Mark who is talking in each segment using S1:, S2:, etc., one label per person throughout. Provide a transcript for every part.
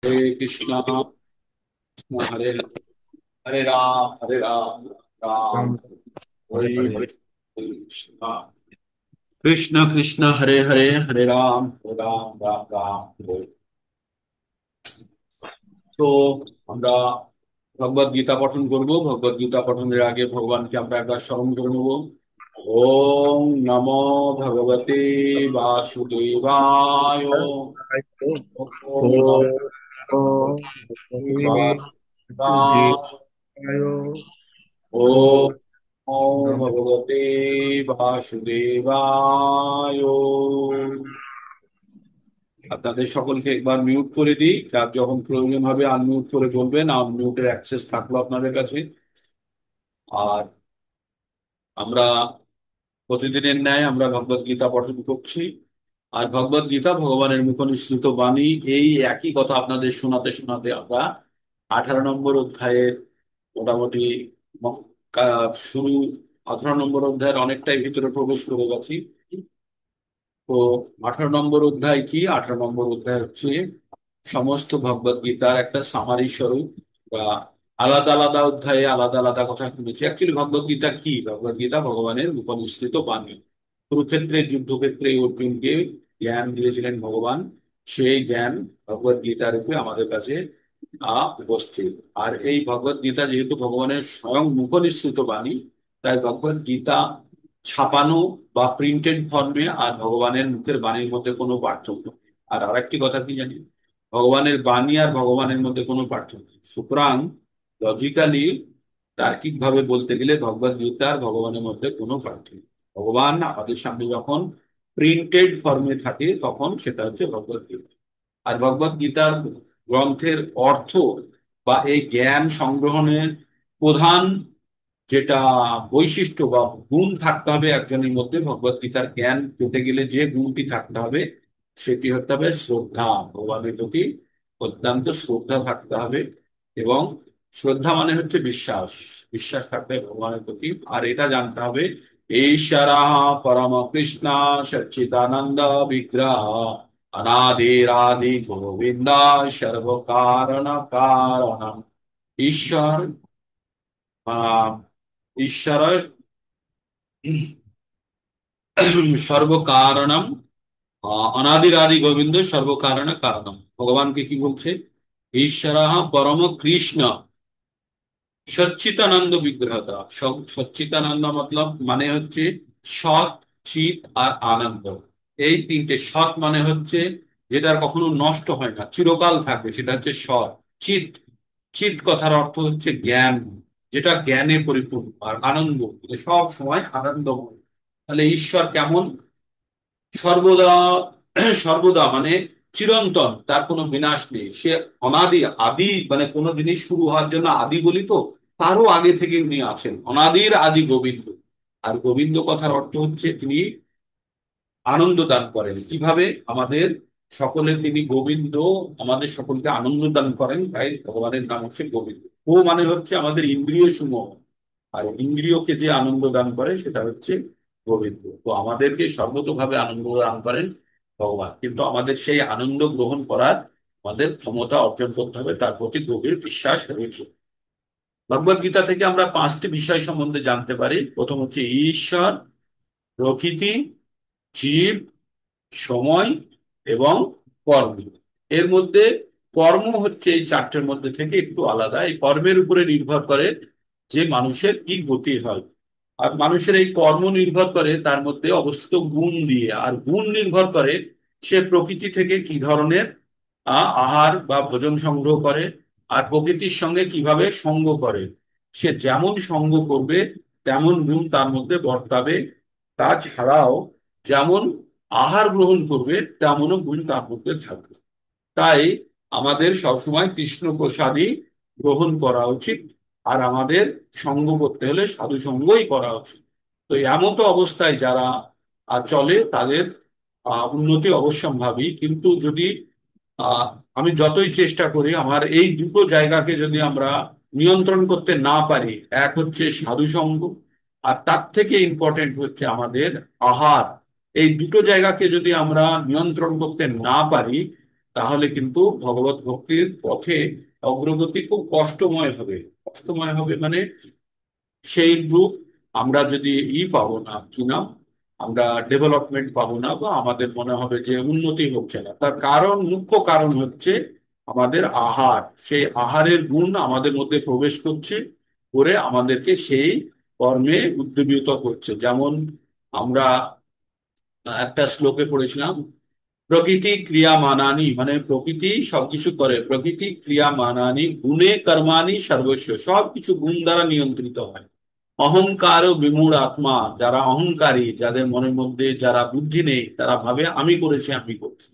S1: हरे कृष्णा कृष्णा हरे हरे, हरे राम राम
S2: राम हरे
S1: हरे
S2: हरे।
S1: हरे, कृष्णा कृष्ण कृष्ण हरे हरे, हरे राम राम राम हरे। তো আমরা ভগবদ গীতা পঠন করব। ভগবদ গীতা পঠনের আগে ভগবানকে আমরা একবার স্মরণ করে নেব। ওম নমো ভগবতে বাসুদেবায়। ওম নমো বাসুদেবায়। ওম ভগবতে বাসুদেবায়। আপনাদের সকলকে একবার মিউট করে দিই, যার যখন প্রয়োজন হবে আনমিউট করে বলবেন, আনমিউটের অ্যাক্সেস থাকলো আপনাদের কাছে। আর আমরা প্রতিদিনের ন্যায় আমরা ভগবদ গীতা পঠন করছি। আর ভগবদ গীতা ভগবানের মুখনিসৃত বাণী। এই একই কথা আপনাদের শোনাতে শোনাতে আমরা 18 নম্বর অধ্যায়ের মোটামুটি শুরু, 18 নম্বর অধ্যায়ের অনেকটাই ভিতরে প্রবেশ করে গেছি। তো 18 নম্বর অধ্যায় কি? 18 নম্বর অধ্যায় হচ্ছে সমস্ত ভগবদ গীতার একটা সামারি স্বরূপ, বা আলাদা আলাদা অধ্যায়ে আলাদা আলাদা কথা শুনেছি। অ্যাকচুয়ালি ভগবদ গীতা কি? ভগবদ গীতা ভগবানের উপনিষিত বাণী। কুরুক্ষেত্রের যুদ্ধক্ষেত্রে অর্জুনকে জ্ঞান দিয়েছিলেন ভগবান, সেই জ্ঞান ভগবদ গীতা রূপে আমাদের কাছে উপস্থিত। আর এই ভগবদ গীতা যেহেতু ভগবানের স্বয়ং মুখনিসৃত বাণী, তাই ভগবদ গীতা ছাপানো বা প্রিন্টেড ফর্মে আর ভগবানের মুখের বাণীর মধ্যে কোনো পার্থক্য নেই। আর আরেকটি কথা কি জানি, ভগবানের বাণী আর ভগবানের মধ্যে কোনো পার্থক্য নেই। সুতরাং লজিক্যালি, তার্কিক ভাবে বলতে গেলে ভগবদ গীতা আর ভগবানের মধ্যে কোনো পার্থক্য নেই। ভগবান আমাদের সামনে যখন প্রিন্টেড ফর্মে থাকে তখন সেটা হচ্ছে ভগবদ গীতা। আর ভগবদ গীতার গ্রন্থের অর্থ বা এই জ্ঞান সংগ্রহণের প্রধান যেটা বৈশিষ্ট্য বা গুণ থাকতে হবে একজনের মধ্যে, ভগবদ গীতার জ্ঞান পেতে গেলে যে গুণটি থাকতে হবে সেটি হতে হবে শ্রদ্ধা। ভগবানের প্রতি অত্যন্ত শ্রদ্ধা থাকতে হবে। এবং শ্রদ্ধা মানে হচ্ছে বিশ্বাস। বিশ্বাস থাকতে হবে ভগবানের প্রতি। আর এটা জানতে হবে, ঈশ্বরা পরম কৃষ্ণ সচ্চিদানন্দ বিগ্রহ অনাদিরাদি গোবিন্দ সর্ব কারণ কারণম। ঈশ্বর, আহ ঈশ্বর সর্বকারণম, অনাদিরাদি গোবিন্দ সর্বকারণ কারণম। ভগবানকে কি বলছে? ঈশ্বর পরম কৃষ্ণ সচ্চিতানন্দ বিগ্রহতা। সচ্চিতানন্দ মতলব মানে হচ্ছে সৎ, চিত আর আনন্দ। এই তিনটে। সৎ মানে হচ্ছে যেটার কখনো নষ্ট হয় না, চিরকাল থাকবে, সেটা হচ্ছে সৎ। চিত, চিত কথার অর্থ হচ্ছে জ্ঞান, যেটা জ্ঞানে পরিপূর্ণ। আর আনন্দ, মানে সব সময় আনন্দময়। তাহলে ঈশ্বর কেমন? সর্বদা, সর্বদা মানে চিরন্তন, তার কোনো বিনাশ নেই। সে অনাদি, আদি মানে কোনো জিনিস শুরু হওয়ার জন্য আদি বলি তো, তারও আগে থেকে উনি আছেন। অনাদির আদি গোবিন্দ। আর গোবিন্দ কথার অর্থ হচ্ছে তিনি আনন্দ দান করেন। কিভাবে? আমাদের সকলের তিনি গোবিন্দ, আমাদের সকলকে আনন্দ দান করেন, তাই ভগবানের নাম হচ্ছে গোবিন্দ। ও মানে হচ্ছে আমাদের ইন্দ্রিয় সমূহ, আর ইন্দ্রিয়কে যে আনন্দ দান করে সেটা হচ্ছে গোবিন্দ। তো আমাদেরকে সর্বতোভাবে আনন্দ দান করেন ভগবান, কিন্তু আমাদের সেই আনন্দ গ্রহণ করার আমাদের ক্ষমতা অর্জন করতে হবে, তার প্রতি গভীর বিশ্বাস রয়েছে। ভগবদ গীতা থেকে আমরা 5টি বিষয় সম্বন্ধে জানতে পারি। প্রথম হচ্ছে ঈশ্বর, প্রকৃতি, জীব, সময় এবং কর্ম। এর মধ্যে কর্ম হচ্ছে এই চারটের মধ্যে থেকে একটু আলাদা। এই কর্মের উপরে নির্ভর করে যে মানুষের কি গতি হয়। আর মানুষের এই কর্ম নির্ভর করে তার মধ্যে অবস্থিত গুণ দিয়ে। আর গুণ নির্ভর করে সে প্রকৃতি থেকে কি ধরনের আহার বা ভোজন সংগ্রহ করে, আর প্রকৃতির সঙ্গে কিভাবে সঙ্গ করে। সে যেমন সঙ্গ করবে তেমন গুণ তার মধ্যে বর্তাবে। তাছাড়াও যেমন আহার গ্রহণ করবে তেমনও গুণ তার মধ্যে থাকবে। তাই আমাদের সবসময় কৃষ্ণ প্রসাদই গ্রহণ করা উচিত। আর আমাদের সঙ্গ করতে হলে সাধু সঙ্গই করা উচিত। তো এমতো অবস্থায় যারা চলে তাদের উন্নতি অবশ্যম্ভাবী। কিন্তু যদি আহ আমি যতই চেষ্টা করি, আমার এই দুটো জায়গাকে যদি আমরা নিয়ন্ত্রণ করতে না পারি, এক হচ্ছে সাধু সঙ্গ, আর তার থেকে ইম্পর্টেন্ট হচ্ছে আমাদের আহার। এই দুটো জায়গাকে যদি আমরা নিয়ন্ত্রণ করতে না পারি, তাহলে কিন্তু ভগবত ভক্তির পথে অগ্রগতি খুব কষ্টময় হবে। কষ্টময় হবে মানে সেই গ্রুপ আমরা যদি পাবো না, কি নাম, আমরা ডেভেলপমেন্ট পাবো না, বা আমাদের মনে হবে যে উন্নতি হচ্ছে না। তার কারণ, মুখ্য কারণ হচ্ছে আমাদের আহার। সেই আহারের গুণ আমাদের মধ্যে প্রবেশ করছে, করে আমাদেরকে সেই কর্মে উদ্দীপিত করছে। যেমন আমরা একটা শ্লোকে পড়েছিলাম, প্রকৃতি ক্রিয়া মানানি, মানে প্রকৃতি সবকিছু করে, প্রকৃতি ক্রিয়া মানানি গুণে কর্মাণি সর্বস্ব, সবকিছু গুণ দ্বারা নিয়ন্ত্রিত হয়। অহংকার ও বিমূঢ় আত্মা, যারা অহংকারী, যাদের মনের মধ্যে যারা বুদ্ধি নেই, তারা ভাবে আমি করেছি, আমি করছি,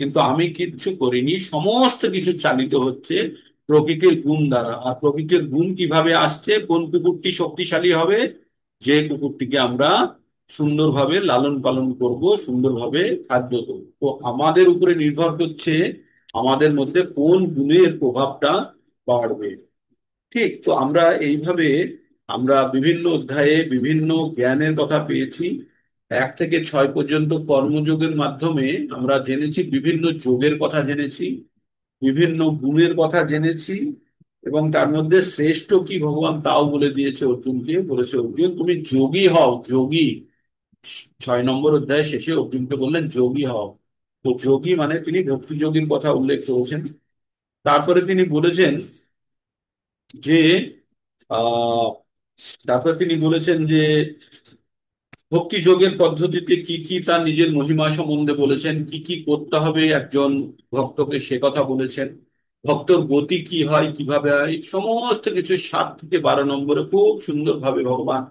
S1: কিন্তু আমি কিচ্ছু করিনি। সমস্ত কিছু চালিত হচ্ছে প্রকৃতির গুণ দ্বারা। আর প্রকৃতির গুণ কিভাবে আসছে? কোন কুকুরটি শক্তিশালী হবে? যে কুকুরটিকে আমরা সুন্দরভাবে লালন পালন করব, সুন্দরভাবে খাদ্য দেবো। তো আমাদের উপরে নির্ভর করছে আমাদের মধ্যে কোন গুণের প্রভাবটা বাড়বে। ঠিক তো আমরা এইভাবে আমরা বিভিন্ন অধ্যায়ে বিভিন্ন জ্ঞানের কথা পেয়েছি। 1 থেকে 6 পর্যন্ত কর্মযোগের মাধ্যমে আমরা জেনেছি, বিভিন্ন যোগের কথা জেনেছি, বিভিন্ন গুণের কথা জেনেছি, এবং তার মধ্যে শ্রেষ্ঠ কি ভগবান তাও বলে দিয়েছে অর্জুনকে। বলেছে, অর্জুন তুমি যোগী হও, যোগী। 6 নম্বর অধ্যায় শেষে অর্জুনকে বললেন যোগী হও। তো যোগী মানে তিনি ভক্তি যোগীর কথা উল্লেখ করেছেন। তারপরে তিনি বলেছেন যে আহ তারপরে তিনি বলেছেন যে ভক্তি যোগের পদ্ধতিতে কি কি তার নিজের মহিমা সম্বন্ধে বলেছেন, কি কি করতে হবে একজন ভক্তকে, সে কথা বলেছেন। ভক্তর গতি কি হয়, কিভাবে হয়, সমস্ত কিছু 7 থেকে 12 নম্বরে খুব সুন্দরভাবে ভগবান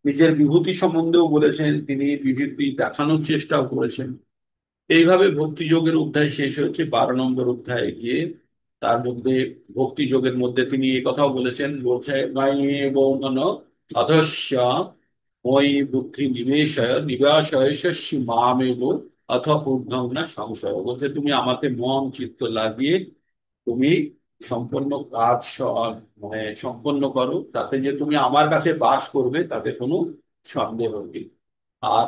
S1: নিজের বিভূতি সম্বন্ধেও বলেছেন, তিনি বিভূতি দেখানোর চেষ্টাও করেছেন। এইভাবে ভক্তি যোগের অধ্যায় শেষ হয়েছে। 12 নম্বর অধ্যায়ে গিয়ে তার মধ্যে ভক্তি যোগের মধ্যে তিনি এই কথাও বলেছেন, বলছে মাইয়ে বৌমন অধস্য মই বুদ্ধি নিবেশয় নিবাসয় শস্য মামেব অথ ঊর্ধ্বং না সংশয়। বলছে তুমি আমাকে মন চিত্ত লাগিয়ে তুমি সম্পূর্ণ কাজ মানে সম্পন্ন করো, তাতে যে তুমি আমার কাছে বাস করবে তাতে কোনো সন্দেহ নেই। আর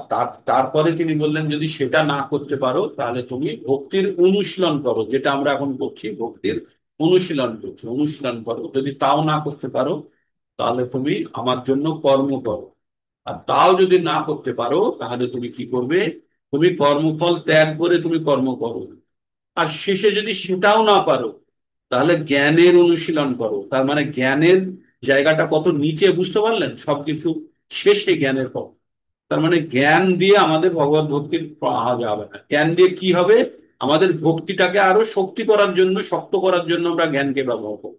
S1: তারপরে তিনি বললেন, যদি সেটা না করতে পারো তাহলে তুমি ভক্তির অনুশীলন করো, যেটা আমরা এখন করছি, ভক্তির অনুশীলন করছি, অনুশীলন করো। যদি তাও না করতে পারো তাহলে তুমি আমার জন্য কর্ম করো। আর তাও যদি না করতে পারো তাহলে তুমি কি করবে? তুমি কর্মফল ত্যাগ করে তুমি কর্ম করো। আর শেষে যদি সেটাও না পারো তাহলে জ্ঞানের অনুশীলন করো। তার মানে জ্ঞানের জায়গাটা কত নিচে, বুঝতে পারলেন? সবকিছু শেষে জ্ঞানের পর। তার মানে জ্ঞান দিয়ে আমাদের ভগবত ভক্তির পাওয়া যাবে না। জ্ঞান দিয়ে কি হবে? আমাদের ভক্তিটাকে আরো শক্তি করার জন্য, শক্ত করার জন্য আমরা জ্ঞানকে ব্যবহার করব।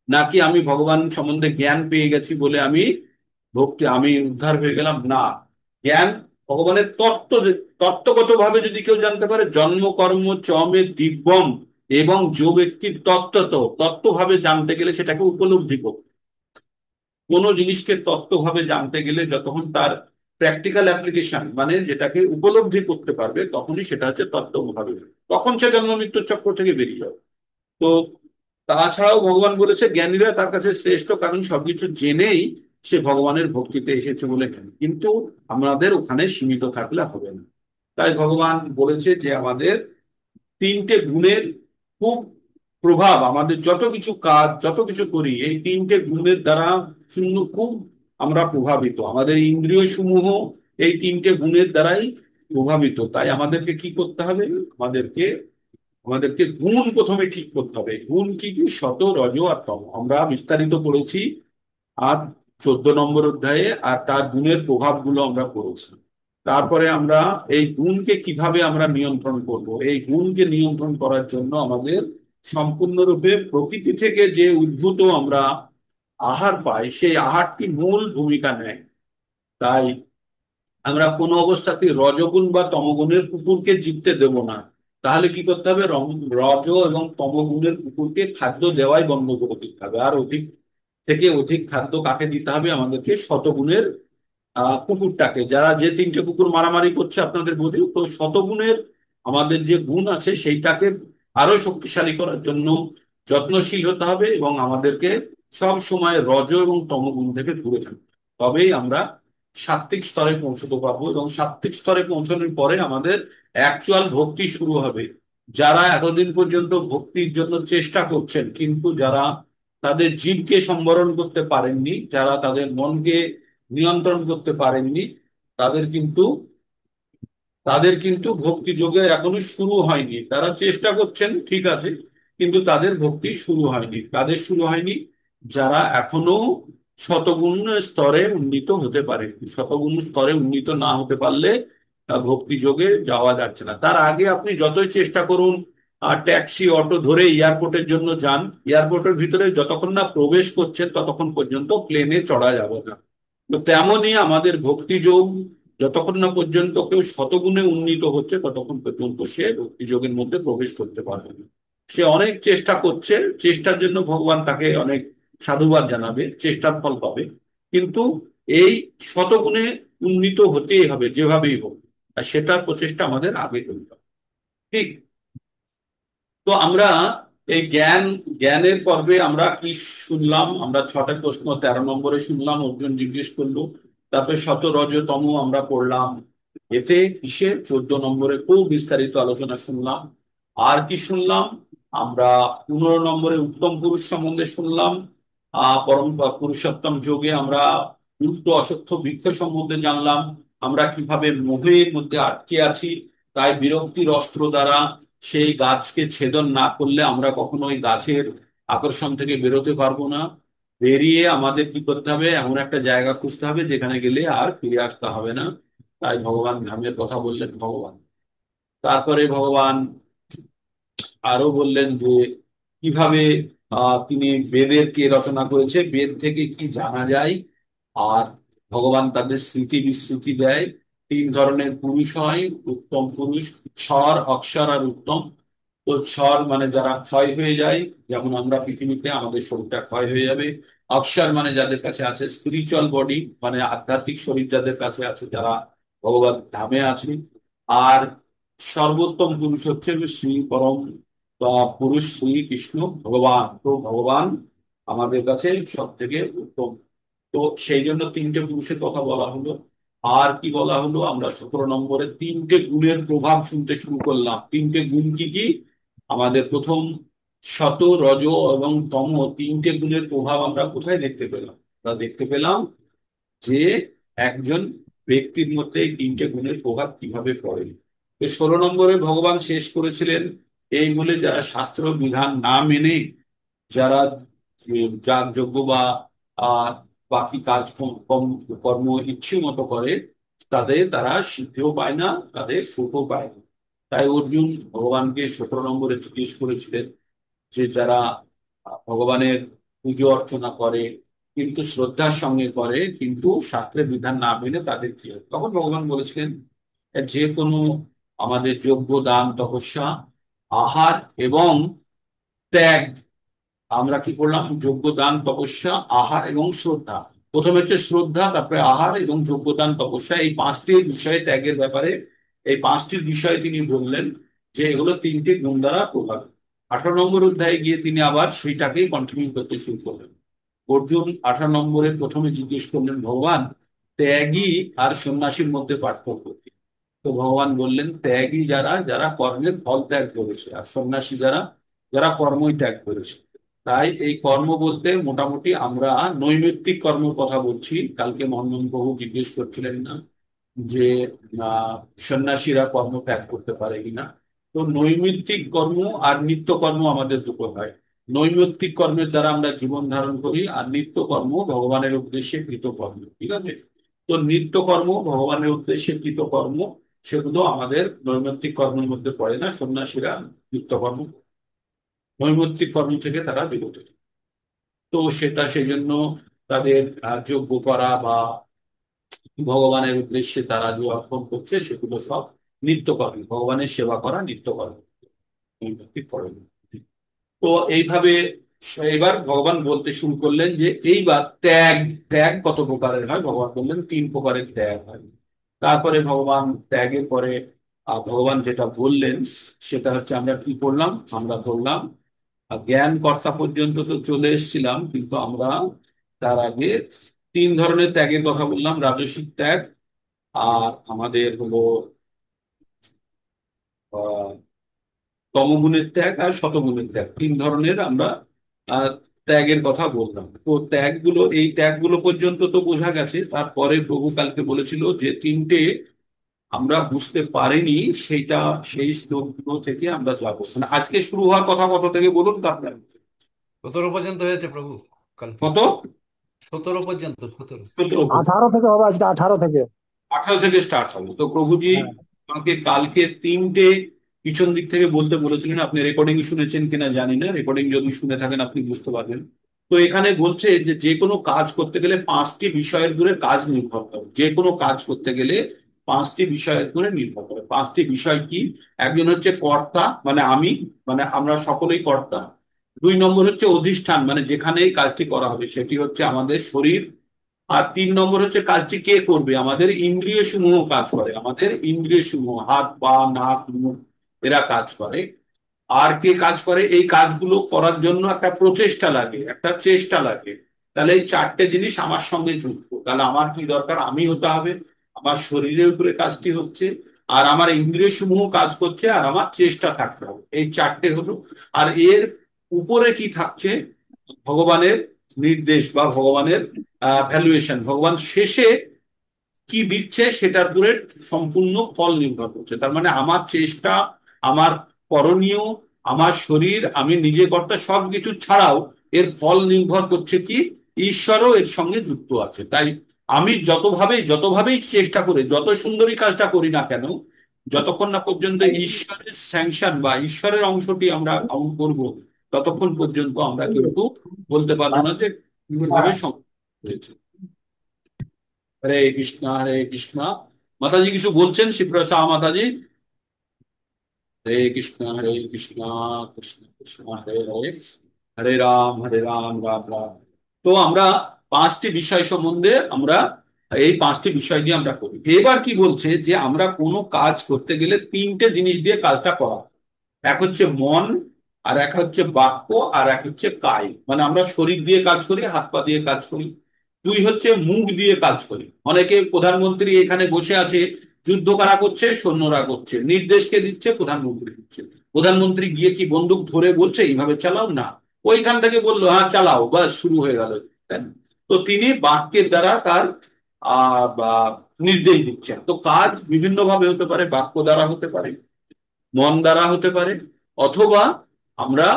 S1: নাকি আমি ভগবান সম্বন্ধে জ্ঞান পেয়ে গেছি বলে আমি ভক্তি, আমি উদ্ধার হয়ে গেলাম, না। জ্ঞান ভগবানের তত্ত্ব, তত্ত্বগত ভাবে যদি কেউ জানতে পারে, জন্ম কর্ম চমে দিব্যম এবং যে ব্যক্তির তত্ত্বভাবে জানতে গেলে সেটাকে উপলব্ধি করবে। কোনো জিনিসকে তত্ত্বভাবে জানতে গেলে যতক্ষণ তার প্র্যাকটিক্যাল অ্যাপ্লিকেশন, মানে যেটাকে উপলব্ধি করতে পারবে, তখনই সেটা হচ্ছে তত্ত্বভাবে, তখন সে জন্ম মৃত্যুর চক্র থেকে বেরিয়ে যাবে। তো তাছাড়াও ভগবান বলেছে জ্ঞানীরা তার কাছে শ্রেষ্ঠ, কারণ সবকিছু জেনেই সে ভগবানের ভক্তিতে এসেছে বলে জ্ঞানী। কিন্তু আমাদের ওখানে সীমিত থাকলে হবে না। তাই ভগবান বলেছে যে আমাদের 3টে গুণের খুব প্রভাব, আমাদের যত কিছু কাজ যত কিছু করি এই 3টে গুণের দ্বারা খুব আমরা প্রভাবিত। আমাদের ইন্দ্রিয় সমূহ এই 3টে গুণের দ্বারাই প্রভাবিত। তাই আমাদেরকে কি করতে হবে? আমাদেরকে আমাদেরকে গুণ প্রথমে ঠিক করতে হবে। গুণ কি কি? সত, রজ আর তম, আমরা বিস্তারিত পড়েছি আর 14 নম্বর অধ্যায়ে, আর তার গুণের প্রভাবগুলো আমরা পড়েছি। তারপরে আমরা এই গুণকে কিভাবে আমরা নিয়ন্ত্রণ করব, এই গুণকে নিয়ন্ত্রণ করার জন্য আমাদের সম্পূর্ণরূপে প্রকৃতি থেকে যে উদ্ভূত আমরা আহার পাই, সেই আহারটি মূল ভূমিকা নেয়। তাই আমরা কোনো অবস্থাতে রজগুণ বা তমগুণের কুকুরকে জিততে দেব না। তাহলে কি করতে হবে? রজ এবং তমগুণের কুকুরকে খাদ্য দেওয়াই বন্ধ করে দিতে হবে। আর অধিক থেকে অধিক খাদ্য কাকে দিতে হবে? আমাদেরকে শতগুণের কুকুরটাকে। যারা যে 3টে কুকুর মারামারি করছে আপনাদের বলি, তো শতগুণের আমাদের যে গুণ আছে সেইটাকে আরো শক্তিশালী করার জন্য যত্নশীল হতে হবে, এবং আমাদেরকে সব সময় রজ এবং তমগুণ থেকে দূরে থাকতে হবে। তবেই আমরা সাত্ত্বিক স্তরে পৌঁছতে পারবো, এবং সাত্ত্বিক স্তরে পৌঁছানোর পরে আমাদের অ্যাকচুয়াল ভক্তি শুরু হবে। যারা এতদিন পর্যন্ত ভক্তির জন্য চেষ্টা করছেন, কিন্তু যারা তাদের জীবকে সম্বরণ করতে পারেননি, যারা তাদের মনকে নিয়ন্ত্রণ করতে পারেননি, তাদের কিন্তু তাদের কিন্তু ভক্তি যোগে এখনো শুরু হয়নি। তারা চেষ্টা করছেন ঠিক আছে, কিন্তু তাদের ভক্তি শুরু হয়নি। তাদের শুরু হয়নি যারা এখনো শতগুণ স্তরে উন্নীত হতে পারেনি। শতগুণ স্তরে উন্নীত না হতে পারলে ভক্তি যোগে যাওয়া যাচ্ছে না। তার আগে আপনি যতই চেষ্টা করুন, আর ট্যাক্সি অটো ধরে এয়ারপোর্টের জন্য যান, এয়ারপোর্টের ভিতরে যতক্ষণ না প্রবেশ করছেন ততক্ষণ পর্যন্ত প্লেনে চড়া যাবে না। তো তেমনই আমাদের ভক্তি যোগ, যতক্ষণ না পর্যন্ত কেউ শতগুণে উন্নীত হচ্ছে ততক্ষণ পর্যন্ত সে ভক্তি যোগের মধ্যে প্রবেশ করতে পারবে না। সে অনেক চেষ্টা করছে, চেষ্টার জন্য ভগবান তাকে অনেক সাধুবাদ জানাবে, চেষ্টার ফল পাবে। কিন্তু এই শতগুণে উন্নীত হতেই হবে যেভাবেই হোক, আর সেটার প্রচেষ্টা আমাদের আগে করতে হবে। ঠিক। তো আমরা এই জ্ঞানের পর্বে আমরা কি শুনলাম? আমরা ছটা প্রশ্ন 13 নম্বরে শুনলাম, অর্জুন জিজ্ঞেস করলো। তারপরে শত রজতম আমরা পড়লাম। এতে কিসে 14 নম্বরে খুব বিস্তারিত আলোচনা শুনলাম। আর কি শুনলাম? আমরা 15 নম্বরে উত্তম পুরুষ সম্বন্ধে শুনলাম। পরম পুরুষোত্তম যোগে আমরা উক্ত অশ্বত্থ বৃক্ষ সম্বন্ধে জানলাম। আমরা কিভাবে মোহের মধ্যে আটকে আছি, তাই বিরক্তির অস্ত্র দ্বারা সেই গাছকে ছেদন না করলে আমরা কখনো ওই গাছের আকর্ষণ থেকে বেরোতে পারবো না। বেরিয়ে আমাদের কি করতে হবে? এমন একটা জায়গা খুঁজতে হবে যেখানে গেলে আর ফিরে আসতে হবে না। তাই ভগবান ধামের কথা বললেন ভগবান। তারপরে ভগবান আরো বললেন যে কিভাবে তিনি বেদের কে রচনা করেছে, বেদ থেকে কি জানা যায়। আর ভগবান তাদের স্মৃতি বিস্মৃতি দেয়। 3 ধরনের পুরুষ হয়: উত্তম পুরুষ, ক্ষর, অক্ষর আর উত্তম। তো ক্ষর মানে যারা ক্ষয় হয়ে যায়, যেমন আমরা পৃথিবীতে আমাদের শরীরটা ক্ষয় হয়ে যাবে। অক্ষর মানে যাদের কাছে আছে স্পিরিচুয়াল বডি, মানে আধ্যাত্মিক শরীর যাদের কাছে আছে, যারা ভগবান ধামে আছে। আর সর্বোত্তম পুরুষ হচ্ছে শ্রী পরম পুরুষ শ্রী কৃষ্ণ ভগবান। তো ভগবান আমাদের কাছে সব থেকে উত্তম। তো সেই জন্য 3টে পুরুষের কথা বলা হলো। আর কি বলা হলো? আমরা 17 নম্বরে 3টে গুণের প্রভাব শুনতে শুরু করলাম। 3টে গুণ কি কি? আমাদের প্রথম শত, রজ এবং তম 3টে গুণের প্রভাব আমরা কোথায় দেখতে পেলাম? আমরা দেখতে পেলাম যে একজন ব্যক্তির মধ্যে এই 3টে গুণের প্রভাব কিভাবে পড়ে। তো 16 নম্বরে ভগবান শেষ করেছিলেন এই বলে, যারা শাস্ত্র বিধান না মেনে, যারা যাগ যজ্ঞ বা আহ, বাকি কাজ কর্ম ইচ্ছে মতো করে, তারা সিদ্ধিও পায় না, তাদের সুখও পায় না। তাই অর্জুন ভগবানকে 17 নম্বরে জিজ্ঞেস করেছিলেন যে যারা ভগবানের পুজো অর্চনা করে, কিন্তু শ্রদ্ধার সঙ্গে করে, কিন্তু শাস্ত্রের বিধান না মেনে, তাদের কি হয়? তখন ভগবান বলেছিলেন যে কোনো আমাদের যজ্ঞ, দান, তপস্যা, আহার এবং ত্যাগ, আমরা কি করলাম? যজ্ঞ, দান, তপস্যা, আহার এবং শ্রদ্ধা। প্রথমে হচ্ছে শ্রদ্ধা, তারপরে আহার এবং যজ্ঞ, দান, তপস্যা, এই 5টির বিষয়ে, ত্যাগের ব্যাপারে এই 5টির বিষয়ে তিনি বললেন যে এগুলো 3টে গুণ দ্বারা প্রভাবিত। 18 নম্বর অধ্যায়ে গিয়ে তিনি আবার সেইটাকেই কন্টিনিউ করতে শুরু করলেন। অর্জুন 18 নম্বরে প্রথমে জিজ্ঞেস করলেন ভগবান, ত্যাগী আর সন্ন্যাসীর মধ্যে পার্থক্য কি? তো ভগবান বললেন, ত্যাগী যারা, যারা কর্মের ফল ত্যাগ করেছে, আর সন্ন্যাসী যারা, যারা কর্মই ত্যাগ করেছে। তাই এই কর্ম বলতে মোটামুটি আমরা নৈমিত্তিক কর্মের কথা বলছি। কালকে মনমোহন প্রভু জিজ্ঞেস করছিলেন না যে আহ সন্ন্যাসীরা কর্ম ত্যাগ করতে পারে কিনা। তো নৈমিত্তিক কর্ম আর নিত্য কর্ম আমাদের দুটো হয়। নৈমিত্তিক কর্মের দ্বারা আমরা জীবন ধারণ করি, আর নিত্য কর্ম ভগবানের উদ্দেশ্যে কৃত কর্ম। ঠিক আছে? তো নিত্য কর্ম ভগবানের উদ্দেশ্যে কৃত কর্ম, সেগুলো আমাদের নৈমিত্তিক কর্মের মধ্যে পড়ে না। সন্ন্যাসীরা নিত্য কর্ম, নৈমিত্তিক কর্ম থেকে তারা বিরত। তো সেটা সেই জন্য তাদের যজ্ঞ করা বা ভগবানের উদ্দেশ্যে তারা যে অর্পণ করছে সেগুলো সব নিত্যকর্ম, ভগবানের সেবা করা নিত্যকর্ম, নৈমিত্তিক কর্ম। তো এইভাবে এবার ভগবান বলতে শুরু করলেন যে এইবার ত্যাগ, ত্যাগ কত প্রকারের হয়? ভগবান বললেন 3 প্রকারের ত্যাগ হয়। তারপরে ভগবান ত্যাগের পরে ভগবান যেটা বললেন সেটা হচ্ছে, আমরা কি করলাম? আমরা করলাম জ্ঞান কর্তা পর্যন্ত তো চলে এসেছিলাম, কিন্তু আমরা তার আগে 3 ধরনের ত্যাগের কথা বললাম: রাজসিক ত্যাগ, আর আমাদের হলো তমগুণের ত্যাগ আর শতগুণের ত্যাগ, তিন ধরনের আমরা আহ, ত্যাগের কথা বললাম। তো ত্যাগগুলো, এই ত্যাগগুলো পর্যন্ত তো বোঝা গেছে। তারপরে প্রভু কালকে বলেছিল যে তিনটে আমরা বুঝতে পারিনি, সেইটা সেই শ্লোকগুলো থেকে আমরা যাবো। মানে আজকে শুরু হওয়ার কথা কত থেকে বলুন তারপরে।
S2: 17 পর্যন্ত হয়েছে প্রভু কালকে।
S1: কত?
S2: 17 পর্যন্ত, 17।
S1: 17।
S3: 18 থেকে হবে, আজকে 18 থেকে।
S1: 18 থেকে স্টার্ট হবে। তো প্রভুজি
S3: হ্যাঁ।
S1: আমাকে কালকে তিনটে পিছন দিক থেকে বলতে বলেছিলেন। আপনি রেকর্ডিং শুনেছেন কিনা জানি না, রেকর্ডিং যদি শুনে থাকেন আপনি বুঝতে পারবেন। তো এখানে বলছে যে যে কোনো কাজ করতে গেলে পাঁচটি বিষয়ের উপরে কাজ নির্ভর করে। যে কোনো কাজ করতে গেলে পাঁচটি বিষয়ের উপরে নির্ভর করে। পাঁচটি বিষয় কি? একজন হচ্ছে কর্তা, মানে আমি, মানে আমরা সকলেই কর্তা। দুই নম্বর হচ্ছে অধিষ্ঠান, মানে যেখানে এই কাজটি করা হবে সেটি হচ্ছে আমাদের শরীর। আর তিন নম্বর হচ্ছে কাজটি কে করবে, আমাদের ইন্দ্রিয় সমূহ কাজ করে, আমাদের ইন্দ্রিয় সমূহ, হাত পা নাক মুখ, এরা কাজ করে। আর কে কাজ করে? এই কাজগুলো করার জন্য একটা প্রচেষ্টা লাগে, একটা চেষ্টা লাগে। তাহলে এই চারটে জিনিস আমার সঙ্গে যুক্ত। তাহলে আমার কি দরকার? আমি হতে হবে, আমার শরীরের উপরে কাজটি হচ্ছে, আর আমার ইন্দ্রিয় সমূহ কাজ করছে, আর আমার চেষ্টা থাকতে হবে। এই চারটে হলো। আর এর উপরে কি থাকছে? ভগবানের নির্দেশ বা ভগবানের ভ্যালুয়েশন। ভগবান শেষে কি দিচ্ছে সেটার উপরে সম্পূর্ণ ফল নির্ভর করছে। তার মানে আমার চেষ্টা, আমার করণীয়, আমার শরীর, আমি নিজে কর্তা সবকিছু ছাড়াও এর ফল নির্ভর করছে কি? ঈশ্বরও এর সঙ্গে যুক্ত আছে। তাই আমি যতভাবেই চেষ্টা করে যত সুন্দরী কাজটা করি না কেন, যতক্ষণ না পর্যন্ত ঈশ্বরের স্যাংশন বা ঈশ্বরের অংশটি আমরা কাউন্ট করব, ততক্ষণ পর্যন্ত আমরা কিন্তু বলতে পারবো না যে কিভাবে সম্ভব হয়েছে। হরে কৃষ্ণ, হরে কৃষ্ণ। মাতাজি কিছু বলছেন? শিবপ্রসাদ মাতাজি। হরে কৃষ্ণ, হরে কৃষ্ণ, কৃষ্ণ কৃষ্ণ হরে হরে, হরে রাম, রাম রাম। তো আমরা পাঁচটি বিষয় সম্বন্ধে আমরা এই পাঁচটি বিষয় দিয়ে আমরা করি। এবার কি বলছে যে আমরা কোনো কাজ করতে গেলে তিনটে জিনিস দিয়ে কাজটা করা হয়। এক হচ্ছে মন, আর এক হচ্ছে বাক্য, আর এক হচ্ছে কায়, মানে আমরা শরীর দিয়ে কাজ করি, হাত পা দিয়ে কাজ করি। দুই হচ্ছে মুখ দিয়ে কাজ করি। অনেকে, প্রধানমন্ত্রী এখানে বসে আছে, যুদ্ধ কারা করছে? সৈন্যরা করছে। নির্দেশকে দিচ্ছে? প্রধানমন্ত্রী দিচ্ছে। প্রধানমন্ত্রী গিয়ে কি বন্দুক ধরে বলছে এইভাবে চালাও? না, ওইখান থেকে বললো হ্যাঁ চালাও, বাস শুরু হয়ে গেল। তাই না? তো তিনি বাক্যের দ্বারা তার বা নির্দেশ দিচ্ছেন। তো কাজ বিভিন্ন ভাবে হতে পারে, বাক্য দ্বারা হতে পারে, মন দ্বারা হতে পারে, অথবা আমরা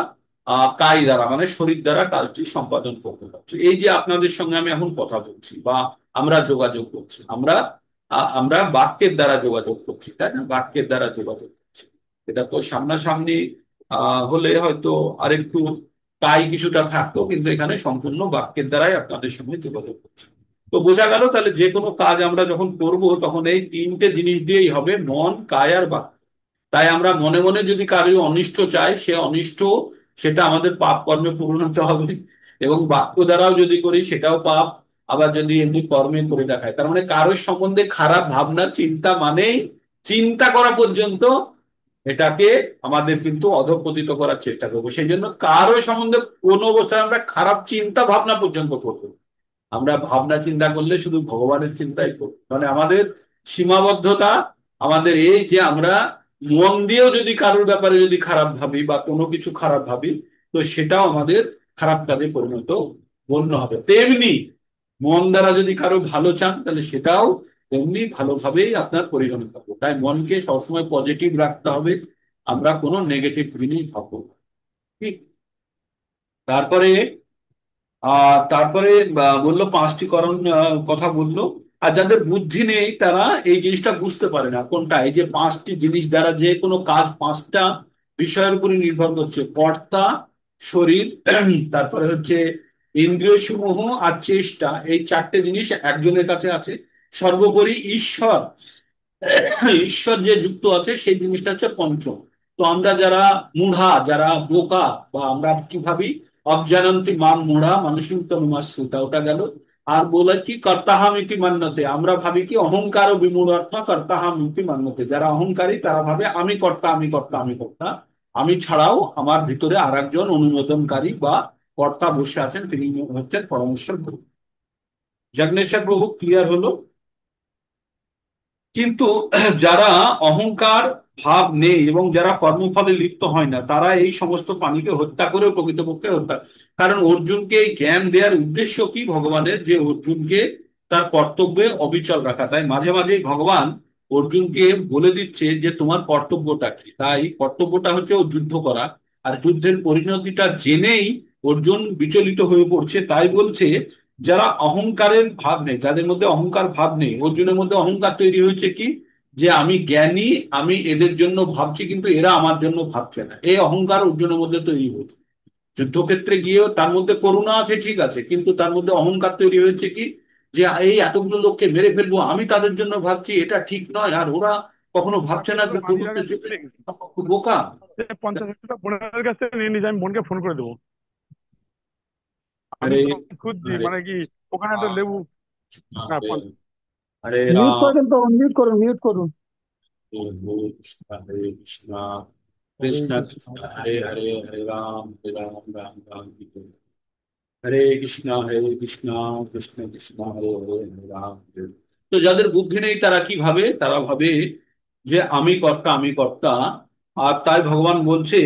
S1: কায় দ্বারা মানে শরীর দ্বারা কাজটি সম্পাদন করতে পারছি। এই যে আপনাদের সঙ্গে আমি এখন কথা বলছি বা আমরা যোগাযোগ করছি, আমরা বাক্যের দ্বারা যোগাযোগ করছি, তাই না? বাক্যের দ্বারা যোগাযোগ করছি। এটা তো সামনাসামনি হলে হয়তো আরেকটু কায় কিছুটা থাকতো, কিন্তু এখানে সম্পূর্ণ বাক্যের দ্বারাই আপনাদের সঙ্গে যোগাযোগ করছি। তো বোঝা গেল তাহলে যে কোনো কাজ আমরা যখন করব তখন এই তিনটে জিনিস দিয়েই হবে, মন, কায় আর বাক্য। তাই আমরা মনে মনে যদি কারো অনিষ্ট চাই, সে অনিষ্ট, সেটা আমাদের পাপ কর্মে পরিণত হবে। এবং বাক্য দ্বারাও যদি করি সেটাও পাপ। আবার যদি এমনি কর্মে করে দেখায়, তার মানে কারোর সম্বন্ধে খারাপ ভাবনা চিন্তা মানেই চিন্তা করা পর্যন্ত এটাকে আমাদের কিন্তু অধঃপতিত করার চেষ্টা করবো। সেই জন্য কারোর সম্বন্ধে কোনো অবস্থায় আমরা খারাপ চিন্তা ভাবনা পর্যন্ত করবো না। আমরা ভাবনা চিন্তা করলে শুধু ভগবানের চিন্তাই করি। মানে আমাদের সীমাবদ্ধতা, আমাদের এই যে আমরা মন দিয়েও যদি কারোর ব্যাপারে যদি খারাপ ভাবি বা কোনো কিছু খারাপ ভাবি, তো সেটাও আমাদের খারাপ কাজে পরিণত গণ্য হবে। তেমনি মন দ্বারা যদি কারো ভালো চান, তাহলে সেটাও তেমনি ভালোভাবেই আপনার পরিগণিত হবে। তাই মনকে সবসময় পজিটিভ রাখতে হবে, আমরা কোনো নেগেটিভ জিনিস ভাববো না। ঠিক। তারপরে তারপরে বললো পাঁচটি করণ কথা বললো। আর যাদের বুদ্ধি নেই তারা এই জিনিসটা বুঝতে পারে না কোনটা, এই যে পাঁচটি জিনিস দ্বারা যে কোনো কাজ পাঁচটা বিষয়ের উপরে নির্ভর করছে: কর্তা, শরীর, তারপরে হচ্ছে ইন্দ্রিয় সমূহ, আর চেষ্টা। এই চারটে জিনিস একজনের কাছে আছে। সর্বোপরি ঈশ্বর, ঈশ্বর যে যুক্ত আছে সেই জিনিসটা হচ্ছে পঞ্চম। তো আমরা যারা মূঢ়া, যারা বোকা, বা আমরা কি ভাবি, অবজানন্তি মাম মূঢ়া মানুষিক তনুমাশ্রিতা, ওটা গেল। আর বলে কি, কর্তাহাম ইতি মান্যতে, আমরা ভাবি কি অহংকার ও বিমূঢ়াত্মা কর্তাহাম ইতি মান্যতে। যারা অহংকারী তারা ভাবে আমি কর্তা, আমি কর্তা, আমি কর্তা। আমি ছাড়াও আমার ভিতরে আর একজন অনুমোদনকারী বা কর্তা বসে আছেন, তিনি হচ্ছেন পরমেশ্বর প্রভু। জগন্নেশ্বর প্রভু ক্লিয়ার হলো। কিন্তু যারা অহংকার ভাব নেই এবং যারা কর্মফলে লিপ্ত হয় না, তারা এই সমস্ত প্রাণীকে হত্যা করে প্রকৃতপক্ষে হত্যা। কারণ অর্জুনকে এই জ্ঞান দেওয়ার উদ্দেশ্য কি ভগবানের, যে অর্জুনকে তার কর্তব্যে অবিচল রাখা। তাই মাঝে মাঝে ভগবান অর্জুনকে বলে দিচ্ছে যে তোমার কর্তব্যটা কি। তাই কর্তব্যটা হচ্ছে ও যুদ্ধ করা। আর যুদ্ধের পরিণতিটা জেনেই অর্জুন বিচলিত হয়ে পড়ছে। তাই বলছে যারা অহংকারের ভাব নেই, যাদের মধ্যে অহংকার ভাব নেই, অর্জুনের মধ্যে অহংকার তৈরি হয়েছে কি, যে আমি জ্ঞানী, আমি এদের জন্য ভাবছি কিন্তু এরা আমার জন্য ভাবছে না, এই অহংকার অর্জুনের মধ্যে তৈরি হয়েছে। যুদ্ধক্ষেত্রে গিয়েও তার মধ্যে করুণা আছে ঠিক আছে, কিন্তু তার মধ্যে অহংকার তৈরি হয়েছে কি, যে এই এতগুলো লোককে মেরে ফেলবো, আমি তাদের জন্য ভাবছি, এটা ঠিক নয়, আর ওরা কখনো ভাবছে
S3: আমাকে
S1: না
S3: একবার
S1: যুদ্ধ
S3: মানি
S1: করতে
S3: লাগাতে
S1: যেতে।
S3: প্লিজ।
S1: বোকা।
S3: 50,000 টাকা বোনের কাছ থেকে নিয়ে নিয়ে আমি বোনকে ফোন করে দেবো। আমি
S1: আরে,
S3: তো খুঁজছি
S1: আরে,
S3: মানে কি, ওখানে তো লেবু। না
S1: আরে,
S3: ফোন।
S1: হরে
S4: মিউট
S1: রাম,
S4: করে দেন তো, মিউট করুন, মিউট করুন।
S1: হরে কৃষ্ণ, হরে কৃষ্ণ,
S4: হরে
S1: কৃষ্ণ
S4: কৃষ্ণ।
S1: কৃষ্ণ হরে হরে, হরে রাম, হরে রাম, রাম রাম হরে হরে। হরে কৃষ্ণ, হরে কৃষ্ণ, কৃষ্ণ কৃষ্ণ হরে হরে, হরে রাম হরে রাম। তো যাদের বুদ্ধি নেই তারা কি ভাবে, তারা ভাবে যে আমি কর্তা, আমি কর্তা। আর তাই ভগবান বলছে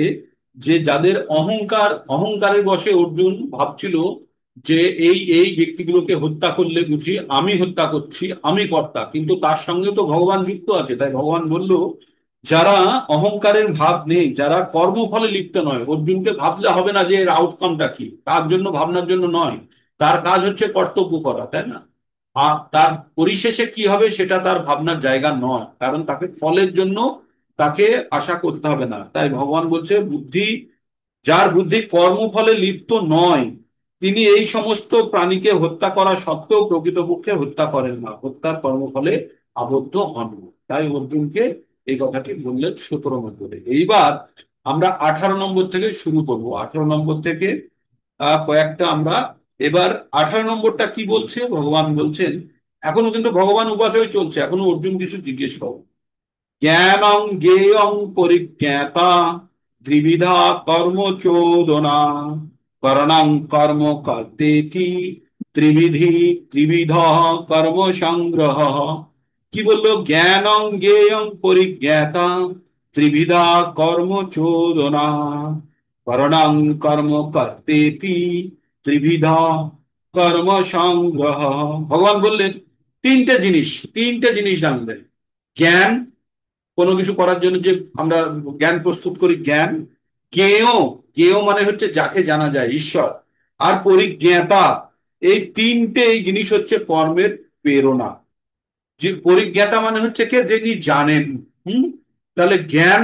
S1: যে যাদের অহংকার, অহংকারের বশে অর্জুন ভাবছিল যে এই এই ব্যক্তিগুলোকে হত্যা করলে বুঝি আমি হত্যা করছি, আমি কর্তা, কিন্তু তার সঙ্গে তো ভগবান যুক্ত আছে। তাই ভগবান বলল যারা অহংকারের ভাব নেই, যারা কর্মফলে লিপ্ত নয়, অর্জুনকে ভাবলে হবে না যে এর আউটকামটা কি, তার জন্য ভাবনার জন্য নয়। তার কাজ হচ্ছে কর্তব্য করা, তাই না? আর তার পরিশেষে কি হবে সেটা তার ভাবনার জায়গা নয়, কারণ তাকে ফলের জন্য তাকে আশা করতে হবে না। তাই ভগবান বলছে বুদ্ধি, যার বুদ্ধি কর্মফলে লিপ্ত নয়, তিনি এই সমস্ত প্রাণীকে হত্যা করা সত্ত্বেও প্রকৃতপক্ষে হত্যা করেন না, হত্যার কর্মফলে আবদ্ধ হন না। তাই অর্জুনকে এই কথাটি বললেন 17 নম্বরে। এইবার আমরা 18 নম্বর থেকে শুরু করব। 18 নম্বর থেকে কয়েকটা আমরা, এবার 18 নম্বরটা কি বলছে ভগবান বলছেন, এখনো কিন্তু ভগবান উপাচয় চলছে, এখনো অর্জুন কিছু জিজ্ঞেস করো। জ্ঞানং জ্ঞেয়ং পরিজ্ঞাতা ত্রিবিধা কর্ম চোদনা করণং কর্ম কর্তেতি ত্রিবিধি ত্রিবিধ কর্ম সংগ্রহ। কি বললো? জ্ঞানং জ্ঞেয়ং পরিজ্ঞাতা ত্রিবিধা কর্ম চোদনা করণং কর্ম কর্তেতি ত্রিবিধা কর্ম সংগ্রহ। ভগবান বললেন তিনটে জিনিস, তিনটে জিনিস জানবেন। জ্ঞান, কোনো কিছু করার জন্য যে আমরা জ্ঞান প্রস্তুত করি, জ্ঞান। জ্ঞেয়, জ্ঞেয় মানে হচ্ছে যাকে জানা যায়, ঈশ্বর। আর পরিজ্ঞাতা, এই তিনটে এই জিনিস হচ্ছে কর্মের প্রেরণা। যে পরিজ্ঞাতা মানে হচ্ছে কে, যিনি জানেন। হুম। তাহলে জ্ঞান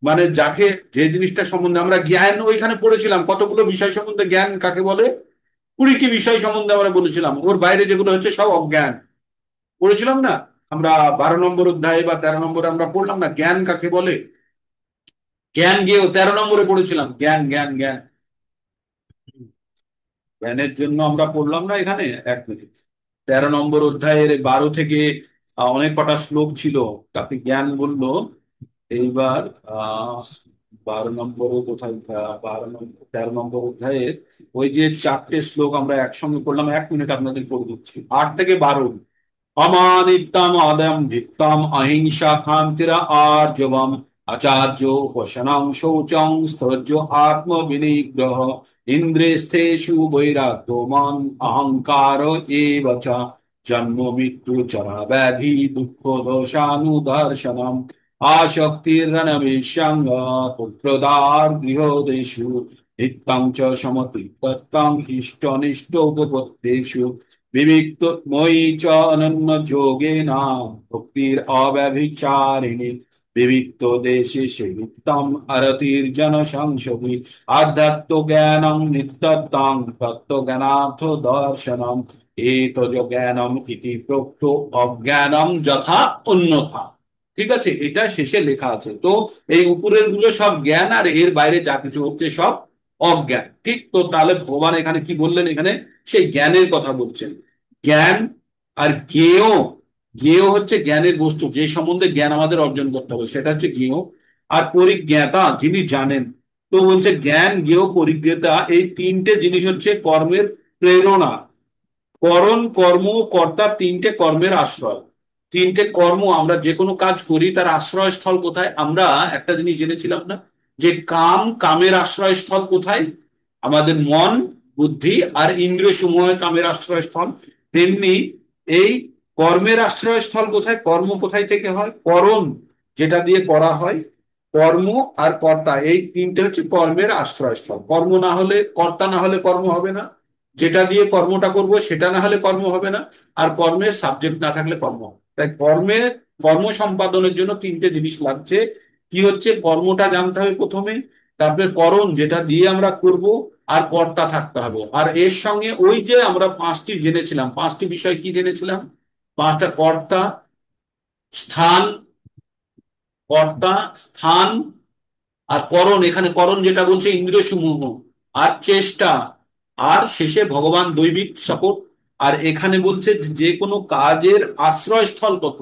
S1: মানে যাকে, যে জিনিসটা সম্বন্ধে আমরা জ্ঞান ওইখানে পড়েছিলাম, কতগুলো বিষয় সম্বন্ধে জ্ঞান কাকে বলে, 20টি বিষয় সম্বন্ধে আমরা বলেছিলাম, ওর বাইরে যেগুলো হচ্ছে সব অজ্ঞান। পড়েছিলাম না আমরা? 12 নম্বর অধ্যায়ে বা 13 নম্বরে আমরা পড়লাম না জ্ঞান কাকে বলে? জ্ঞান গেও 13 নম্বরে পড়েছিলাম, জ্ঞান জ্ঞান জ্ঞান। জ্ঞানের জন্য আমরা পড়লাম না এখানে? 1 মিনিট। 13 নম্বর অধ্যায়ের 12 থেকে অনেক কটা শ্লোক ছিল, তাকে জ্ঞান বললো। এইবার 12 নম্বরে কোথায়, 12 নম্বর, 13 নম্বর অধ্যায়ের ওই যে 4টে শ্লোক আমরা একসঙ্গে পড়লাম। 1 মিনিট আপনাদের পড়ে দিচ্ছি, 8 থেকে 12। অমানিত্যম অদম ধিক্তম অহিংসা ক্ষান্তির আর্জবম আচার্য উপশনং শৌচং স্থৈর্য আত্ম বিনিগ্রহ ইন্দ্রিয়স্থেষু বৈরাগ্য মন অহংকার এব চ জন্ম মৃত্যু জরা ব্যাধি দুঃখ দোষানুদর্শনম আসক্তিরনবিষ্যঙ্গ পুত্রদার গৃহদেশু নিত্যং চ সমতিক্তং ইষ্টনিষ্ট উপপত্তিষু বিবিক্ত মই চ অনন্য যোগেন ভক্তির অব্যভিচারিণী বিবিক্ত দেশে সেবিত্তম অরতির জন সংসদি আধ্যাত্ম জ্ঞানং নিত্যত্বং তত্ত্ব জ্ঞানার্থ দর্শনম এতজ জ্ঞানম ইতি প্রোক্ত অজ্ঞানম যথা অন্যথা। ঠিক আছে, এটা শেষে লেখা আছে। তো এই উপরের গুলো সব জ্ঞান, আর এর বাইরে যা কিছু হচ্ছে সব অজ্ঞান। ঠিক তো, তাহলে ভগবান এখানে কি বললেন? এখানে সেই জ্ঞানের কথা বলছেন। জ্ঞান আর জ্ঞেয়, জ্ঞেয় হচ্ছে জ্ঞানের বস্তু, যে সম্বন্ধে জ্ঞান আমাদের অর্জন করতে হবে সেটা হচ্ছে জ্ঞেয়। আর পরিজ্ঞাতা, যিনি জানেন। তো বলছে জ্ঞান, জ্ঞেয়, পরিজ্ঞাতা, এই তিনটে জিনিস হচ্ছে কর্মের প্রেরণা। করণ, কর্ম, কর্তা, তিনটে কর্মের আশ্রয়। তিনটে কর্ম, আমরা যে কোনো কাজ করি তার আশ্রয়স্থল কোথায়? আমরা একটা জিনিস জেনেছিলাম না, যে কামের আশ্রয়স্থল কোথায়? আমাদের মন, বুদ্ধি আর ইন্দ্রিয় সমূহ কামের আশ্রয়স্থল। তেমনি এই কর্মের আশ্রয়স্থল কোথায়? কর্ম কোথায় থেকে হয়? করণ, যেটা দিয়ে করা হয়। কর্ম আর কর্তা, এই তিনটে হচ্ছে কর্মের আশ্রয়স্থল। কর্ম না হলে, কর্তা না হলে কর্ম হবে না। যেটা দিয়ে কর্মটা করব সেটা না হলে কর্ম হবে না। আর কর্মের সাবজেক্ট না থাকলে কর্ম হবে না। তাই কর্ম সম্পাদনের জন্য তিনটে জিনিস লাগছে। কি হচ্ছে? কর্মটা জানতে হবে প্রথমে, তারপরে করণ যেটা দিয়ে আমরা করব, আর কর্তা থাকতে হবে। আর এর সঙ্গে ওই যে আমরা পাঁচটি জেনেছিলাম, পাঁচটি বিষয় কি জেনেছিলাম? পাঁচটা: কর্তা, স্থান, কর্তা, স্থান, আর করণ, এখানে করণ যেটা বলছে ইন্দ্রিয় সমূহ, আর চেষ্টা, আর শেষে ভগবান দৈবিক সাপোর্ট। আর এখানে বলছে যে কোনো কাজের আশ্রয়স্থল কত,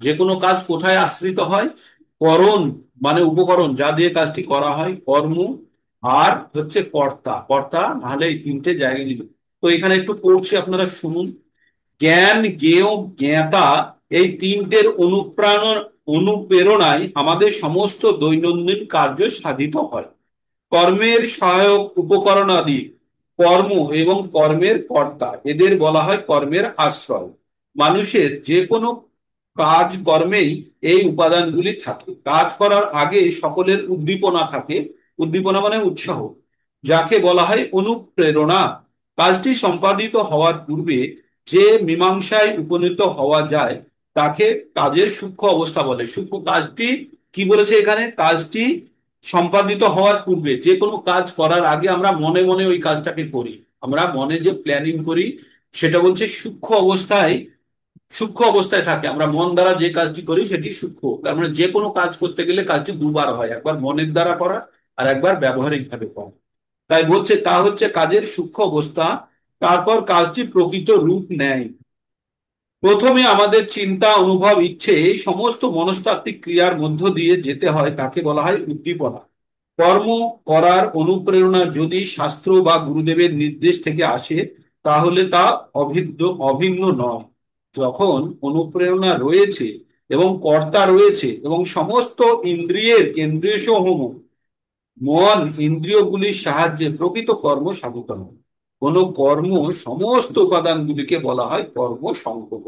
S1: যে কোনো কাজ কোথায় আশ্রিত হয়? করণ মানে উপকরণ, যা দিয়ে কাজটি করা হয়, কর্ম, আর হচ্ছে কর্তা। কর্তা নাহলে এই তিনটে জায়গায় নিল। তো এখানে একটু পড়ছি, আপনারা শুনুন। জ্ঞান, জ্ঞেয়, জ্ঞাতা, এই তিনটের অনুপ্রেরণায় আমাদের সমস্ত দৈনন্দিন কার্য সাধিত হয়। কর্মের সহায়ক উপকরণাদি কর্ম এবং কর্মের কর্তা, এদের বলা হয় কর্মের আশ্রয়। মানুষের যে কোনো কাজ কর্মেই এই উপাদানগুলি থাকে। কাজ করার আগে সকলের উদ্দীপনা থাকে। উদ্দীপনা মানে উৎসাহ, যাকে বলা হয় অনুপ্রেরণা। কাজটি সম্পাদিত হওয়ার পূর্বে যে মীমাংসায় উপনীত হওয়া যায় তাকে কাজের সূক্ষ্ম অবস্থা বলে। সূক্ষ্ম কাজটি কি বলেছে এখানে? কাজটি সম্পাদিত হওয়ার পূর্বে, যে কোনো কাজ করার আগে আমরা মনে মনে ওই কাজটাকে করি, আমরা মনে যে প্ল্যানিং করি সেটা বলছে সূক্ষ্ম অবস্থায়। সূক্ষ্ম অবস্থায় থাকে, আমরা মন দ্বারা যে কাজটি করি সেটি সূক্ষ্ম। তার মানে যে কোনো কাজ করতে গেলে কাজটি দুবার হয়, একবার মনের দ্বারা করা আর একবার ব্যবহারিক ভাবে করা। তাই বলছে তা হচ্ছে কাজের সূক্ষ্ম অবস্থা। তারপর কাজটি প্রকৃত রূপ নেয়। প্রথমে আমাদের চিন্তা, অনুভব, ইচ্ছে, এই সমস্ত মনস্তাত্ত্বিক ক্রিয়ার মধ্য দিয়ে যেতে হয়, তাকে বলা হয় উদ্দীপনা। কর্ম করার অনুপ্রেরণা যদি শাস্ত্র বা গুরুদেবের নির্দেশ থেকে আসে তাহলে তা অভিন্ন নয়। যখন অনুপ্রেরণা রয়েছে এবং কর্তা রয়েছে এবং সমস্ত ইন্দ্রিয়ের কেন্দ্রীয় সমূহ মন ইন্দ্রিয়গুলির সাহায্যে প্রকৃত কর্ম সাধিত হয়। কোন কর্ম সমস্ত উপাদানগুলিকে বলা হয় কর্ম সংগ্রহ।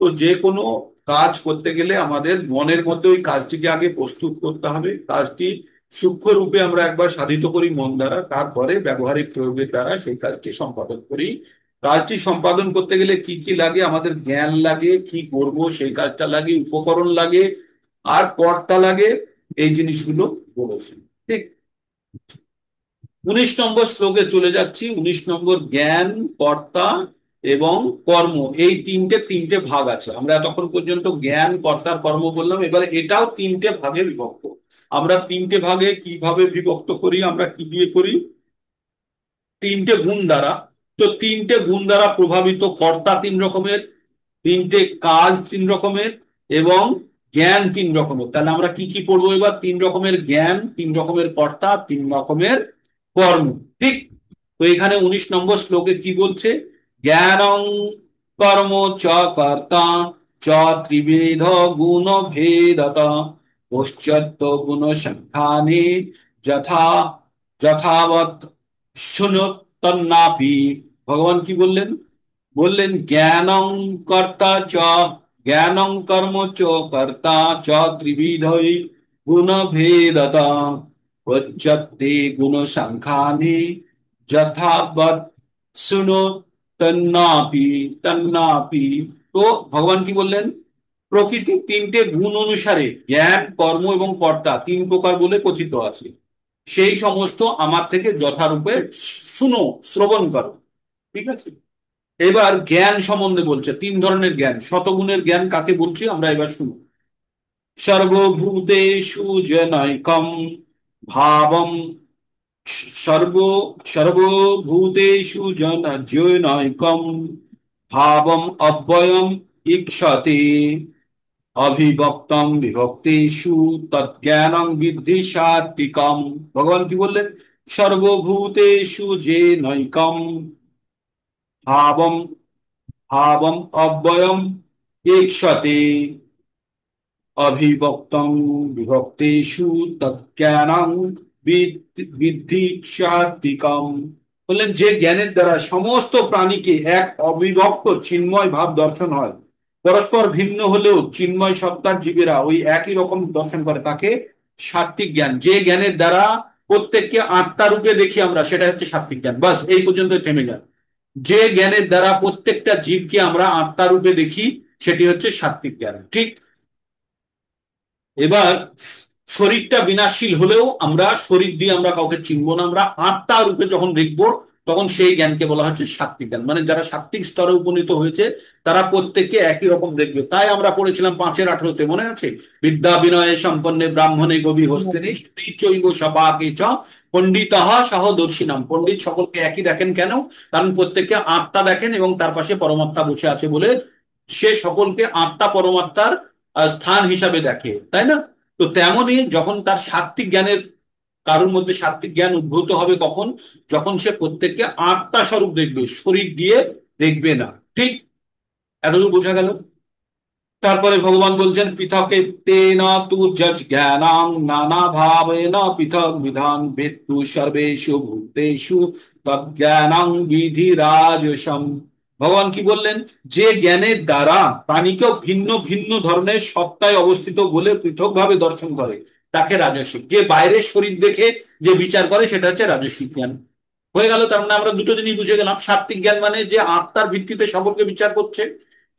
S1: তো যে কোনো কাজ করতে গেলে আমাদের মনের মধ্যে ওই কাজটিকে আগে প্রস্তুত করতে হবে। কাজটি সূক্ষ্ম রূপে আমরা একবার সাধিত করি মন দ্বারা, তারপরে ব্যবহারিক প্রয়োগের দ্বারা সেই কাজটি সম্পাদন করি। কাজটি সম্পাদন করতে গেলে কি কি লাগে? আমাদের জ্ঞান লাগে, কি করব সেই কাজটা লাগে, উপকরণ লাগে, আর কর্তা লাগে। এই জিনিসগুলো বলেছি, ঠিক। 19 নম্বর শ্লোকে চলে যাচ্ছি। 19 নম্বর, জ্ঞান, কর্তা এবং কর্ম, এই তিনটে ভাগ আছে। আমরা এতক্ষণ পর্যন্ত জ্ঞান, কর্তার, কর্ম বললাম। এবারে এটাও তিনটে ভাগে বিভক্ত। আমরা তিনটে ভাগে কিভাবে বিভক্ত করি? আমরা কি দিয়ে করি? তিনটে গুণ দ্বারা। তো তিনটে গুণ দ্বারা প্রভাবিত কর্তা তিন রকমের, তিনটে কাজ তিন রকমের, এবং জ্ঞান তিন রকমের। তাহলে আমরা কি কি পড়বো এবার? তিন রকমের জ্ঞান, তিন রকমের কর্তা, তিন রকমের কর্ম, ঠিক। তো এখানে 19 নম্বর শ্লোকে কি বলছে? জ্ঞানং কর্ম চ কর্তা চ ত্রিবিধ গুণ ভেদত পশ্চাৎ গুণ সংখ্যানি যথা যথাবৎ শুনতন্নাপি। ভগবান কি বললেন? বললেন জ্ঞানং কর্তা চ, জ্ঞানং কর্ম চ কর্তা চ ত্রিবিধৈ গুণ ভেদত পচ্যতে গুণ সংখ্যানি যথাবৎ শুনো তন্নাপি তন্নাপি। তো ভগবান কি বললেন? প্রকৃতির তিনটে গুণ অনুসারে জ্ঞান, কর্ম এবং কর্তা তিন প্রকার বলে কথিত আছে। সেই সমস্ত আমার থেকে যথারূপে শুনো, শ্রবণ করো, ঠিক আছে। এবার জ্ঞান সম্বন্ধে বলছে। তিন ধরনের জ্ঞান। শতগুণের জ্ঞান কাকে বলছি আমরা এবার শুনো। সর্বভূতেষু জনৈকম ভাবম, সর্ব সর্বভূতেষু জনৈকম ভাবম অব্যয়ম ঈক্ষতে অবিভক্তম বিভক্তেষু তজ্জ্ঞানং বিদ্ধি সাত্বিকম। ভগবান কি বললেন? সর্বভূতেষু যে নৈকম ভাবম, ভাবম অব্যয়ম ईक्षते अभिव्यक्तं विभक्तेषु तज्ज्ञानं বিদ্ধি সাত্বিকম। বললেন যে জ্ঞানের দ্বারা সমস্ত প্রাণীকে এক অবিভক্ত চিন্ময় ভাব দর্শন হয়, পরস্পর ভিন্ন হলেও চিন্ময় সত্তার জীবেরা ওই একই রকম দর্শন করে, তাকে সাত্বিক জ্ঞান। যে জ্ঞানের দ্বারা প্রত্যেককে আত্মা রূপে দেখি আমরা, সেটা হচ্ছে সাত্বিক জ্ঞান। বাস এই পর্যন্ত থেমে যান। যে জ্ঞানের দ্বারা প্রত্যেকটা জীবকে আমরা আত্মা রূপে দেখি, সেটি হচ্ছে সাত্বিক জ্ঞান। ঠিক। এবার শরীরটা বিনাশশীল হলেও আমরা শরীর দিয়ে আমরা কাউকে চিনবো না, আমরা আত্মা রূপে যখন দেখবো তখন সেই জ্ঞানকে বলা হচ্ছে সাত্বিক জ্ঞান। মানে যারা সাত্বিক স্তরে উপনীত হয়েছে তারা প্রত্যেককে একই রকম দেখবে। তাই আমরা পড়েছিলাম 5-18 মনে আছে, বিদ্যা বিনয়ে সম্পন্নে ব্রাহ্মণে গভী হস্তিনী স্ত্রী চৈব সপাকে চ পণ্ডিতঃ সহ দর্শিনাম। পণ্ডিত সকলকে একই দেখেন কেন? কারণ প্রত্যেককে আত্মা দেখেন এবং তার পাশে পরমাত্মা বসে আছে বলে সে সকলকে আত্মা পরমাত্মার স্থান হিসাবে দেখে, তাই না? তো তেমনি যখন তার সাত্বিক জ্ঞানের, কারোর মধ্যে সাত্বিক জ্ঞান উদ্ভূত হবে কখন? যখন সে প্রত্যেককে আত্মা স্বরূপ দেখবে, শরীর দিয়ে দেখবে না। ঠিক। এতটুকু বোঝা গেল? তারপরে ভগবান বলছেন পৃথকে তেন তু যজ জ্ঞানাং নানা ভাবেন পৃথক বিধান বেত্তু সর্বেষু ভূতেষু তজ্জ্ঞানাং বিধিরাজসম। ভগবান কি বললেন? যে জ্ঞানের দ্বারা প্রাণীকেও ভিন্ন ভিন্ন ধরনের সত্তায় অবস্থিত বলে পৃথক ভাবে দর্শন করে, তাকে রাজসিক। যে বাইরের শরীর দেখে যে বিচার করে, সেটা হচ্ছে রাজসিক জ্ঞান। হয়ে গেল। তার মানে আমরা দুটো জিনিস বুঝে গেলাম। সাত্বিক জ্ঞান মানে যে আত্মার ভিত্তিতে সকলকে বিচার করছে,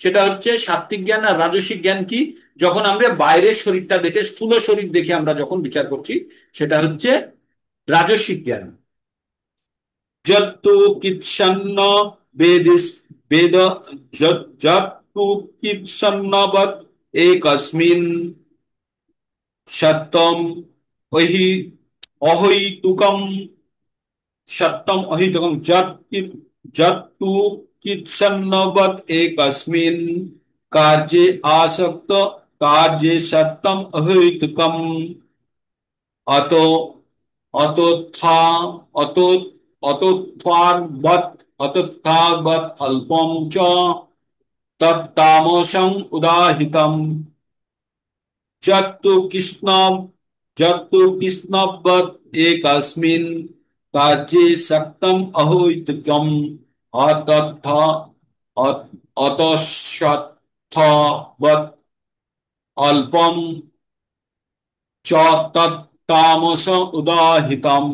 S1: সেটা হচ্ছে সাত্বিক জ্ঞান। আর রাজসিক জ্ঞান কি? যখন আমরা বাইরের শরীরটা দেখে, স্থূল শরীর দেখে আমরা যখন বিচার করছি, সেটা হচ্ছে রাজসিক জ্ঞান। যত্তু কিৎসন্ন বেদিস বেদ যত্তু কিৎসন্নবৎ একস্মিন সত্যম অহি অহৈতুকম সত্যম অহিতকম যত্তু কিৎসন্নবৎ একস্মিন কার্যে আসক্ত কার্যে সত্যম অহৈতুকম অত অতথা অত অতত্বাবৎ অতত্বাবৎ অল্পম চ তত্তামসং উদাহিতম যত্তু কৃষ্ণ যত্তু কৃষ্ণবৎ একস্মিন কার্যে সক্তম অহৈতুকম অতত্থ অতসত্থবৎ অল্পম চ তত্তামস উদাহিতম।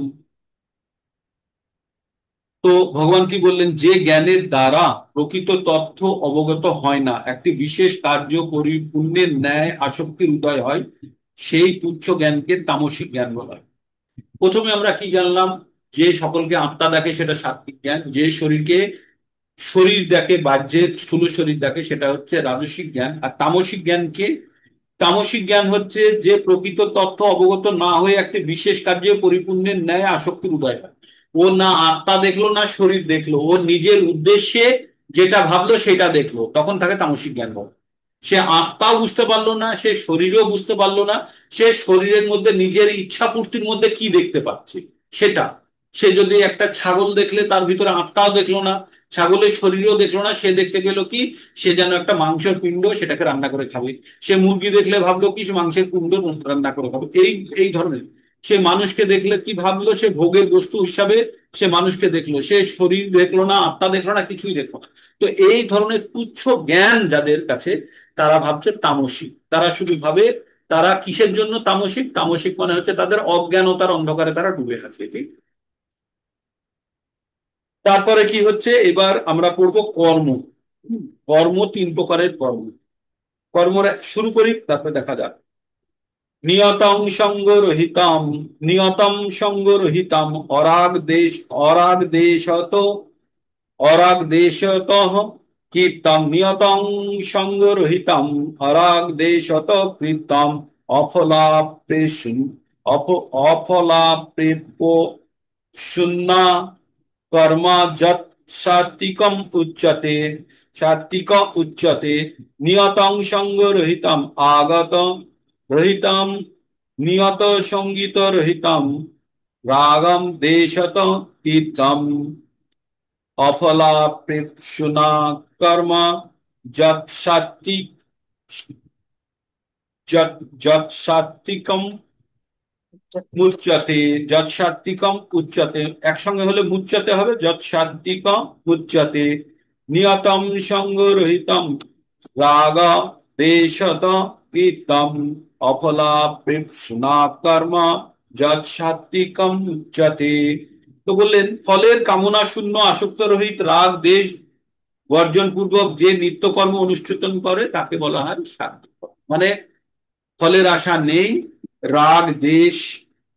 S1: তো ভগবান কি বললেন? যে জ্ঞানের দ্বারা প্রকৃত তথ্য অবগত হয় না, একটি বিশেষ কার্য পরিপূর্ণের ন্যায় আসক্তির উদয় হয়, সেই তুচ্ছ জ্ঞানকে তামসিক জ্ঞান বলা হয়। প্রথমে আমরা কি জানলাম? যে সকলকে আত্মা দেখে সেটা সাত্বিক জ্ঞান। যে শরীরকে শরীর দেখে, বাহ্যের স্থূল শরীর দেখে, সেটা হচ্ছে রাজসিক জ্ঞান। আর তামসিক জ্ঞানকে, তামসিক জ্ঞান হচ্ছে যে প্রকৃত তথ্য অবগত না হয়ে একটি বিশেষ কার্যে পরিপূর্ণের ন্যায় আসক্তির উদয় হয়। ও না আত্মা দেখলো না শরীর দেখলো, ও নিজের উদ্দেশ্যে যেটা ভাবলো সেটা দেখলো, তখন তাকে তামসিক জ্ঞান বলে। সে আত্মাও বুঝতে পারলো না, সে শরীরও বুঝতে পারলো না, সে শরীরের মধ্যে নিজের ইচ্ছা পূর্তির মধ্যে কি দেখতে পাচ্ছে সেটা। সে যদি একটা ছাগল দেখলে তার ভিতরে আত্মাও দেখলো না, ছাগলের শরীরও দেখলো না, সে দেখতে পেলো কি? সে যেন একটা মাংসের পিণ্ড, সেটাকে রান্না করে খাবে। সে মুরগি দেখলে ভাবলো কি? সে মাংসের পিণ্ড রান্না করে খাবে। এই এই ধরনের। সে মানুষকে দেখলে কি ভাবলো? সে ভোগের বস্তু হিসাবে সে মানুষকে দেখলো। সে শরীর দেখলো না, আত্মা দেখলো না, কিছুই দেখলো না। তো এই ধরনের তুচ্ছ জ্ঞান যাদের কাছে, তারা ভাবছে তামসিক। তারা শুধু ভাবে, তারা কিসের জন্য তামসিক? তামসিক মানে হচ্ছে তাদের অজ্ঞানতার অন্ধকারে তারা ডুবে আছে। ঠিক। তারপরে কি হচ্ছে? এবার আমরা পড়বো কর্ম। কর্ম 3 প্রকারের কর্ম। কর্ম শুরু করি, তারপরে দেখা যাক। নিয়তং সঙ্গরহিতম নিয়তম সঙ্গরহিতম অরাগ দেশত অরাগ দেশতঃ কীর্তম নিয়তং সঙ্গরহিতম অরাগ দেশত কীর্তম অফলাপ্রেষু অফলাপ্রেপ্য শূন্য কর্ম যৎ সাত্বিকম উচ্যতে সাত্বিক উচ্যতে নিয়তং সঙ্গরহিতম আগত রহিতম নিয়ত সঙ্গীত রহিতম রাগম দেশত কীর্তম অফলাপ্রেপ্সুনা কর্ম যৎ সাত্বিক যৎ সাত্বিকম মুচ্যতে, যৎ সাত্বিকম উচ্যতে, একসঙ্গে হলে মুচ্যতে হবে, যৎ সাত্বিকম মুচ্যতে নিয়তম সঙ্গরহিতম রাগ দেশত কীর্তম অফলাপ্রেপ্সুনা কর্ম যৎ সাত্বিকম উচ্যতে। তো বললেন ফলের কামনা শূন্য আসক্ত রহিত রাগ দেশ বর্জন পূর্বক যে নিত্যকর্ম অনুষ্ঠিত করে তাকে বলা হয় সাত্বিক কর্ম। মানে ফলের আশা নেই, রাগ দেশ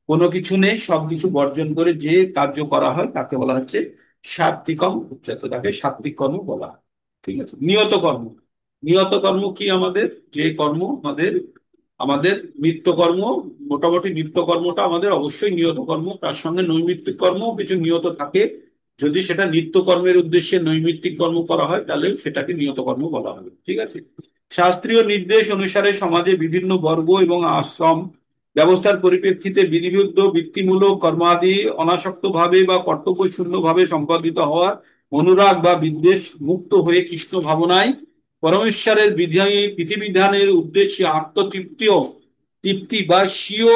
S1: কোনো কিছু নেই, সবকিছু বর্জন করে যে কার্য করা হয় তাকে বলা হচ্ছে সাত্বিকম উচ্যতে, তাকে সাত্বিক কর্ম বলা হয়। ঠিক আছে। নিয়ত কর্ম, নিয়ত কর্ম কি? আমাদের যে কর্ম আমাদের আমাদের নিত্য কর্ম, মোটামুটি নিত্য কর্মটা আমাদের অবশ্যই নিয়ত কর্ম, তার সঙ্গে নৈমিত্তিক কর্ম কিছু নিয়ত থাকে। যদি সেটা নিত্য কর্মের উদ্দেশ্যে নৈমিত্তিক কর্ম করা হয় তাহলে সেটাকে নিয়ত কর্ম বলা হবে। ঠিক আছে। শাস্ত্রীয় নির্দেশ অনুসারে সমাজে বিভিন্ন বর্গ এবং আশ্রম ব্যবস্থার পরিপ্রেক্ষিতে বিধিবিরুদ্ধ বৃত্তিমূলক কর্মাদি অনাসক্ত ভাবে বা কর্তব্য শূন্য ভাবে সম্পাদিত হওয়ার অনুরাগ বা বিদ্বেষ মুক্ত হয়ে কৃষ্ণ ভাবনায় পরমেশ্বরের বিধিবিধানের উদ্দেশ্যে তৃপ্তি বা স্বীয়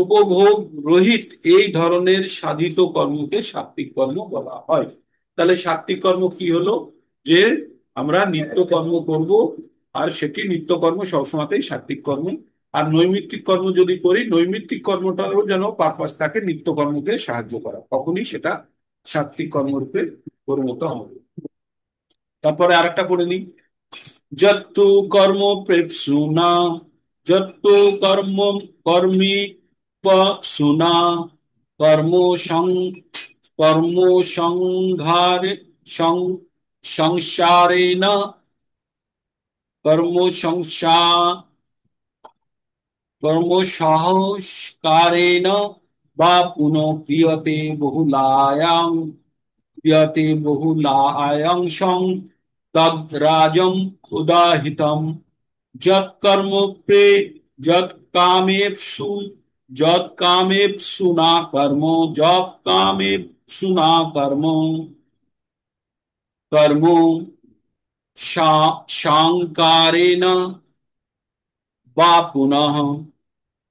S1: উপভোগ রহিত এই ধরনের সাধিত কর্মকে সাত্বিক কর্ম বলা হয়। তাহলে সাত্বিক কর্ম কি হলো? যে আমরা নিত্য কর্ম করব, আর সেটি নিত্যকর্ম সবসময়তেই সাত্বিক কর্ম। আর নৈমিত্তিক কর্ম যদি করি, নৈমিত্তিক কর্মটারও যেন পারপাস থাকে নিত্যকর্মকে সাহায্য করা, তখনই সেটা সাত্বিক কর্মরূপে পরিণত হবে। তারপরে আরেকটা পড়ে নিই, যত্তু কর্ম প্রেপসুনা, যত্তু কর্ম কর্মী সুনা, কর্ম সং কর্ম সংঘারে সংসারেণ কর্ম সংস্কারেণ বা পুনঃ ক্রিয়তে বহুলায়াং সং তদ্রাজম উদাহিতম যৎকর্ম প্রে যৎকামেপ্সু যৎকামেপ্সুনা কর্ম যৎকামেপ্সুনা কর্ম কর্ম সাংকারেণ বা পুনঃ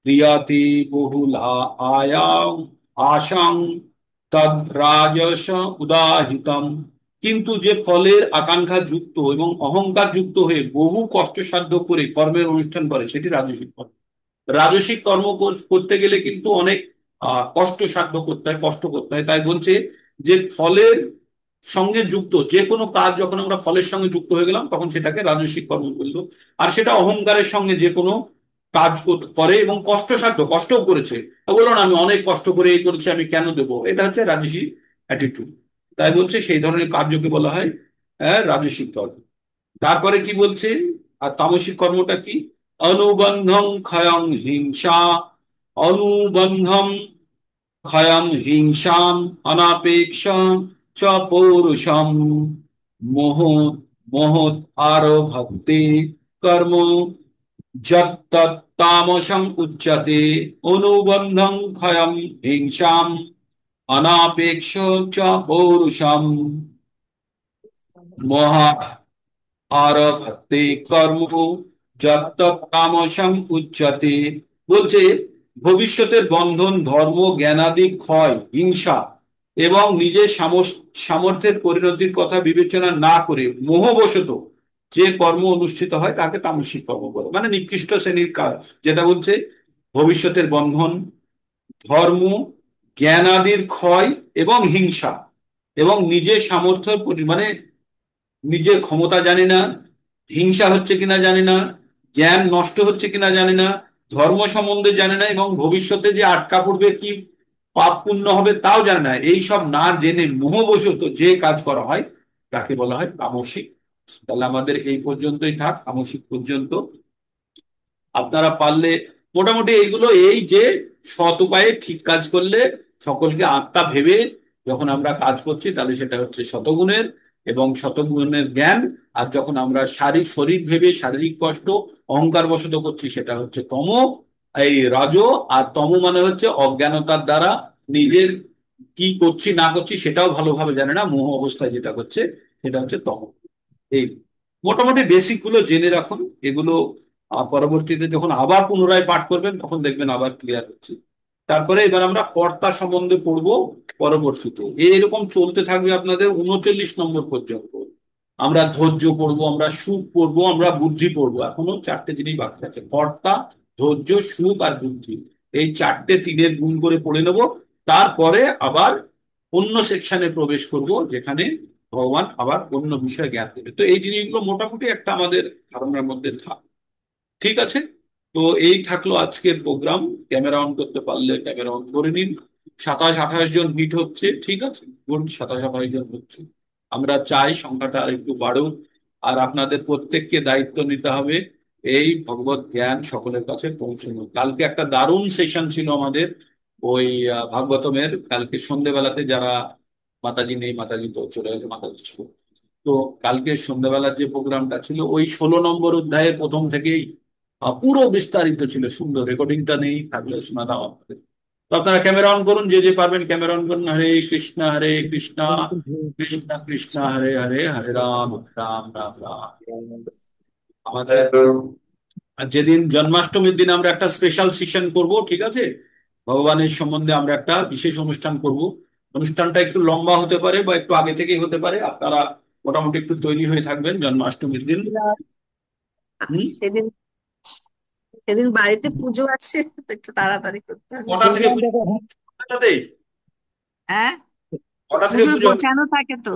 S1: ক্রিয়তে বহুলায়াং আশাং তদ্রাজস উদাহিতম। কিন্তু যে ফলের আকাঙ্ক্ষা যুক্ত এবং অহংকার যুক্ত হয়ে বহু কষ্টসাধ্য করে কর্মের অনুষ্ঠান করে সেটি রাজসিক কর্ম। রাজসিক কর্ম করতে গেলে কিন্তু অনেক কষ্ট সাধ্য করতে হয়, কষ্ট করতে হয়। তাই বলছে যে ফলের সঙ্গে যুক্ত যে কোনো কাজ যখন আমরা ফলের সঙ্গে যুক্ত হয়ে গেলাম তখন সেটাকে রাজসিক কর্ম বললো। আর সেটা অহংকারের সঙ্গে যে কোনো কাজ করে এবং কষ্টসাধ্য, কষ্টও করেছে, বললো না আমি অনেক কষ্ট করে এই করেছি আমি কেন দেবো, এটা হচ্ছে রাজসিক অ্যাটিটিউড। তাই বলছে সেই ধরনের কার্যকে বলা হয় রাজসিক কর্ম। তারপরে কি বলছে? আর তামসিক কর্মটা কি? অনুবন্ধং ক্ষয়ং হিংসা, অনুবন্ধম ক্ষয়ং হিংসাম অনাপেক্ষ চ পৌরুষম মোহ মোহত আরো ভক্তি কর্ম যত্তামসং উচ্যতে। অনুবন্ধং ক্ষয়ং হিংসাম অনাপেক্ষ চ পৌরুষম মোহ আরভতে কর্ম যত্তামসং উচ্যতে। বলছে ভবিষ্যতের বন্ধন, ধর্ম, জ্ঞানাদি ক্ষয়, হিংসা এবং নিজের সামর্থ্যের পরিণতির কথা বিবেচনা না করে মোহবশত যে কর্ম অনুষ্ঠিত হয় তাকে তামসিক কর্ম বলে। মানে নিকৃষ্ট শ্রেণীর কাজ, যেটা বলছে ভবিষ্যতের বন্ধন, ধর্ম, জ্ঞানাদির ক্ষয় এবং হিংসা এবং নিজের সামর্থ্য মানে নিজের ক্ষমতা জানি না, হিংসা হচ্ছে কিনা জানি না, জ্ঞান নষ্ট হচ্ছে কিনা জানি না, ধর্ম সম্বন্ধে জানে না, এবং ভবিষ্যতে যে আটকা পড়বে কি পাপ পুণ্য হবে তাও জানে না। এইসব না জেনে মোহবশত যে কাজ করা হয় তাকে বলা হয় তামসিক। তাহলে আমাদের এই পর্যন্তই থাক, তামসিক পর্যন্ত। আপনারা পারলে মোটামুটি এইগুলো, এই যে সৎ উপায়ে ঠিক কাজ করলে সকলকে আত্মা ভেবে যখন আমরা কাজ করছি তাহলে সেটা হচ্ছে শতগুণের এবং শতগুণের জ্ঞান। আর যখন আমরা শরীর ভেবে শারীরিক কষ্ট অহংকার বশত করছি সেটা হচ্ছে তম, এই রাজ। আর তম মানে হচ্ছে অজ্ঞানতার দ্বারা নিজের কি করছি না করছি সেটাও ভালোভাবে জানে না, মোহ অবস্থায় যেটা করছে সেটা হচ্ছে তম। এই মোটামুটি বেসিক গুলো জেনে রাখুন। এগুলো পরবর্তীতে যখন আবার পুনরায় পাঠ করবেন তখন দেখবেন আবার ক্লিয়ার হচ্ছে। তারপরে এবার আমরা কর্তা সম্বন্ধে পড়বো পরবর্তীতে। এরকম চলতে থাকবে আপনাদের 39 নম্বর পর্যন্ত। আমরা ধৈর্য পড়বো, আমরা সুখ পড়বো, আমরা বুদ্ধি পড়বো। এখনো 4টে জিনিস বাকি আছে: কর্তা, ধৈর্য, সুখ আর বুদ্ধি। এই 4টে 3-এর গুণ করে পড়ে নেব। তারপরে আবার অন্য সেকশনে প্রবেশ করব, যেখানে ভগবান আবার অন্য বিষয় জ্ঞান দেবে। তো এই জিনিসগুলো মোটামুটি একটা আমাদের ধারণার মধ্যে থাকে। ঠিক আছে? তো এই থাকলো আজকের প্রোগ্রাম। ক্যামেরা অন করতে পারলে ক্যামেরা অন করে নিন। 27-28 জন হিট হচ্ছে, ঠিক আছে, গুড। 27-28 জন হচ্ছে। আমরা চাই সংখ্যাটা আর একটু বাড়ুক। আর আপনাদের প্রত্যেককে দায়িত্ব নিতে হবে এই ভগবত জ্ঞান সকলের কাছে পৌঁছানো। কালকে একটা দারুণ সেশন ছিল আমাদের ওই ভাগবতমের। কালকে সন্ধ্যেবেলাতে যারা, মাতাজি নেই, মাতাজি তো চলে গেছে, মাতাজি ছিল। তো কালকে সন্ধ্যাবেলার যে প্রোগ্রামটা ছিল ওই 16 নম্বর অধ্যায়ের প্রথম থেকেই পুরো বিস্তারিত ছিল। সুন্দর। রেকর্ডিংটা নেই, থাকলে শোনাতাম আপনাদের। তো আপনারা ক্যামেরা অন করুন, যে যে পারবেন ক্যামেরা অন করুন। হরে কৃষ্ণ কৃষ্ণ কৃষ্ণ হরে হরে, হরে রাম রাম রাম রাম। আমাদের যেদিন জন্মাষ্টমীর দিন আমরা একটা স্পেশাল সেশন করব, ঠিক আছে? ভগবানের সম্বন্ধে আমরা একটা বিশেষ অনুষ্ঠান করব। অনুষ্ঠানটা একটু লম্বা হতে পারে বা একটু আগে থেকেই হতে পারে। আপনারা মোটামুটি একটু তৈরি হয়ে থাকবেন জন্মাষ্টমীর দিন। হুম।
S5: সেদিন সেদিন বাড়িতে পুজো আছে, তো একটু তাড়াতাড়ি করতে হবে।
S1: কটা থেকে পুজো? কটাতেই?
S5: হ্যাঁ,
S1: কটা থেকে
S5: পুজোর
S1: পুজো হবে?
S5: গোছানো থাকে তো।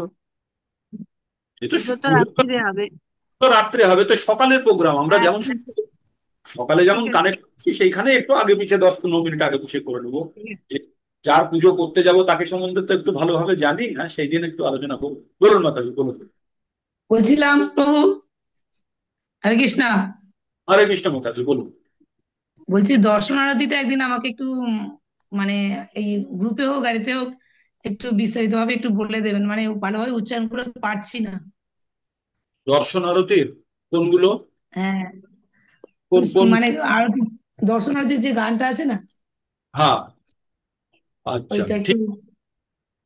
S1: এই তো
S5: পুজো তো
S1: পুজো
S5: রাত্রিরে হবে।
S1: তো রাত্রে হবে। তো সকালের প্রোগ্রাম আমরা
S5: হ্যাঁ,
S1: যেমন সকালে
S5: ঠিক
S1: যেমন
S5: আছে,
S1: কানেক্ট করছি, সেইখানে একটু আগে পিছে 10-15 মিনিট আগে পিছে করে নেবো।
S5: ঠিক আছে।
S1: যে যার পুজো করতে যাব তাকে সম্বন্ধে তো একটু ভালোভাবে জানি, হ্যাঁ, সেই দিন একটু আলোচনা করবো। বলুন মাতাজি, বলুন।
S6: বলছিলাম প্রভু, হরে কৃষ্ণ।
S1: হরে কৃষ্ণ মাতাজি, বলুন।
S6: বলছি দর্শন আরতিটা একদিন আমাকে একটু মানে এই গ্রুপে হোক গাড়িতে হোক একটু বিস্তারিত ভাবে একটু বলে দেবেন, মানে ভালোভাবে উচ্চারণ করে পারছি না।
S1: দর্শন আরতির কোনগুলো?
S6: হ্যাঁ,
S1: কোন কোন?
S6: মানে আরতি, দর্শন আরতির যে গানটা আছে না,
S1: হ্যাঁ, আচ্ছা,
S6: ওইটা একটু
S1: ঠিক।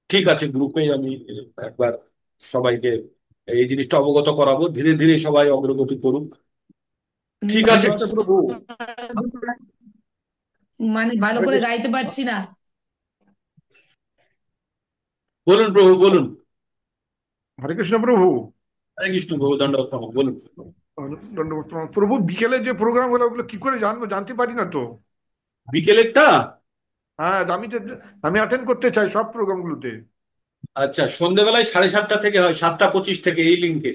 S1: ঠিক আছে, গ্রুপে আমি একবার সবাইকে এই জিনিসটা অবগত করাবো। ধীরে ধীরে সবাই অগ্রগতি করুক। ঠিক
S6: মানে
S1: আছে
S3: আচ্ছা
S6: দর্শন
S3: প্রভু,
S6: আরতিটা মানে ভালো
S3: হরে
S6: করে
S3: কৃষ্ণ।
S6: গাইতে পারছি না।
S1: বলুন প্রভু, বলুন।
S3: হরে কৃষ্ণ প্রভু।
S1: হরে কৃষ্ণ প্রভু, দণ্ডবত প্রণাম, বলুন।
S3: ধন্যবাদ প্রভু। প্রভু, বিকেলে যে প্রোগ্রাম হলো ওগুলো কি করে জানবো? জানতে পারি না তো।
S1: বিকেলেরটা?
S3: হ্যাঁ, আমি অ্যাটেন্ড করতে চাই সব প্রোগ্রামগুলোতে।
S1: আচ্ছা, সন্ধ্যেবেলায় 7:30 থেকে হয়, 7টা 25 থেকে এই লিঙ্কে।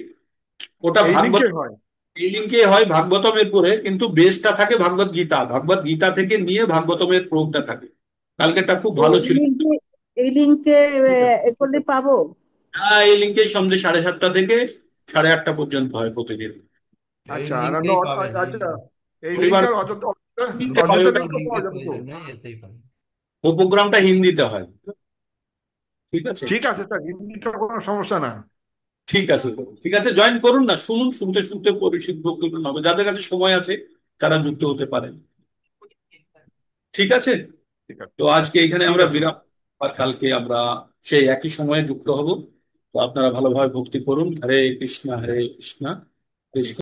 S1: ওটা
S3: এই
S1: ভাগবত।
S3: লিঙ্কে হয়?
S1: এই লিঙ্কে হয় ভাগবতমের পরে, কিন্তু বেসটা থাকে ভাগবত গীতা। ভাগবত গীতা থেকে নিয়ে ভাগবতমের প্রয়োগটা থাকে। কালকেটা খুব
S5: তো
S1: ভালো
S5: এই
S1: ছিল।
S5: লিঙ্কে এই লিঙ্কে
S3: ঠিক আছে,
S5: এ করলে পাবো?
S1: হ্যাঁ, এই লিঙ্কে সন্ধ্যে 7:30 থেকে 8:30 পর্যন্ত হয় প্রতিদিন।
S2: এই
S3: আচ্ছা। আর
S2: লিঙ্কেই পাবেন, এই
S3: আচ্ছা, এই
S1: শনিবার
S3: লিঙ্কটা অযোধ্যা
S1: হিন্দিতে হয়।
S3: অযোধ্যা
S2: অন্য
S3: থেকে পাওয়া
S2: লিঙ্কের
S3: যাবে তো?
S2: প্রয়োজন নেই, এতেই পাবেন।
S1: ও প্রোগ্রামটা হিন্দিতে হয়। ঠিক আছে।
S3: ঠিক আছে স্যার, হিন্দিটা কোনো সমস্যা না।
S1: ঠিক আছে, ঠিক আছে, জয়েন করুন না, শুনুন। শুনতে শুনতে পরিশুদ্ধ করুন হবে। যাদের কাছে সময় আছে তারা যুক্ত হতে পারেন। ঠিক আছে।
S3: ঠিক আছে,
S1: তো আজকে এখানে
S3: ঠিক
S1: আমরা
S3: আছে।
S1: বিরাম। আর কালকে আমরা সেই একই সময়ে যুক্ত হব। তো আপনারা ভালোভাবে ভক্তি করুন। হরে কৃষ্ণ, হরে কৃষ্ণ, কৃষ্ণ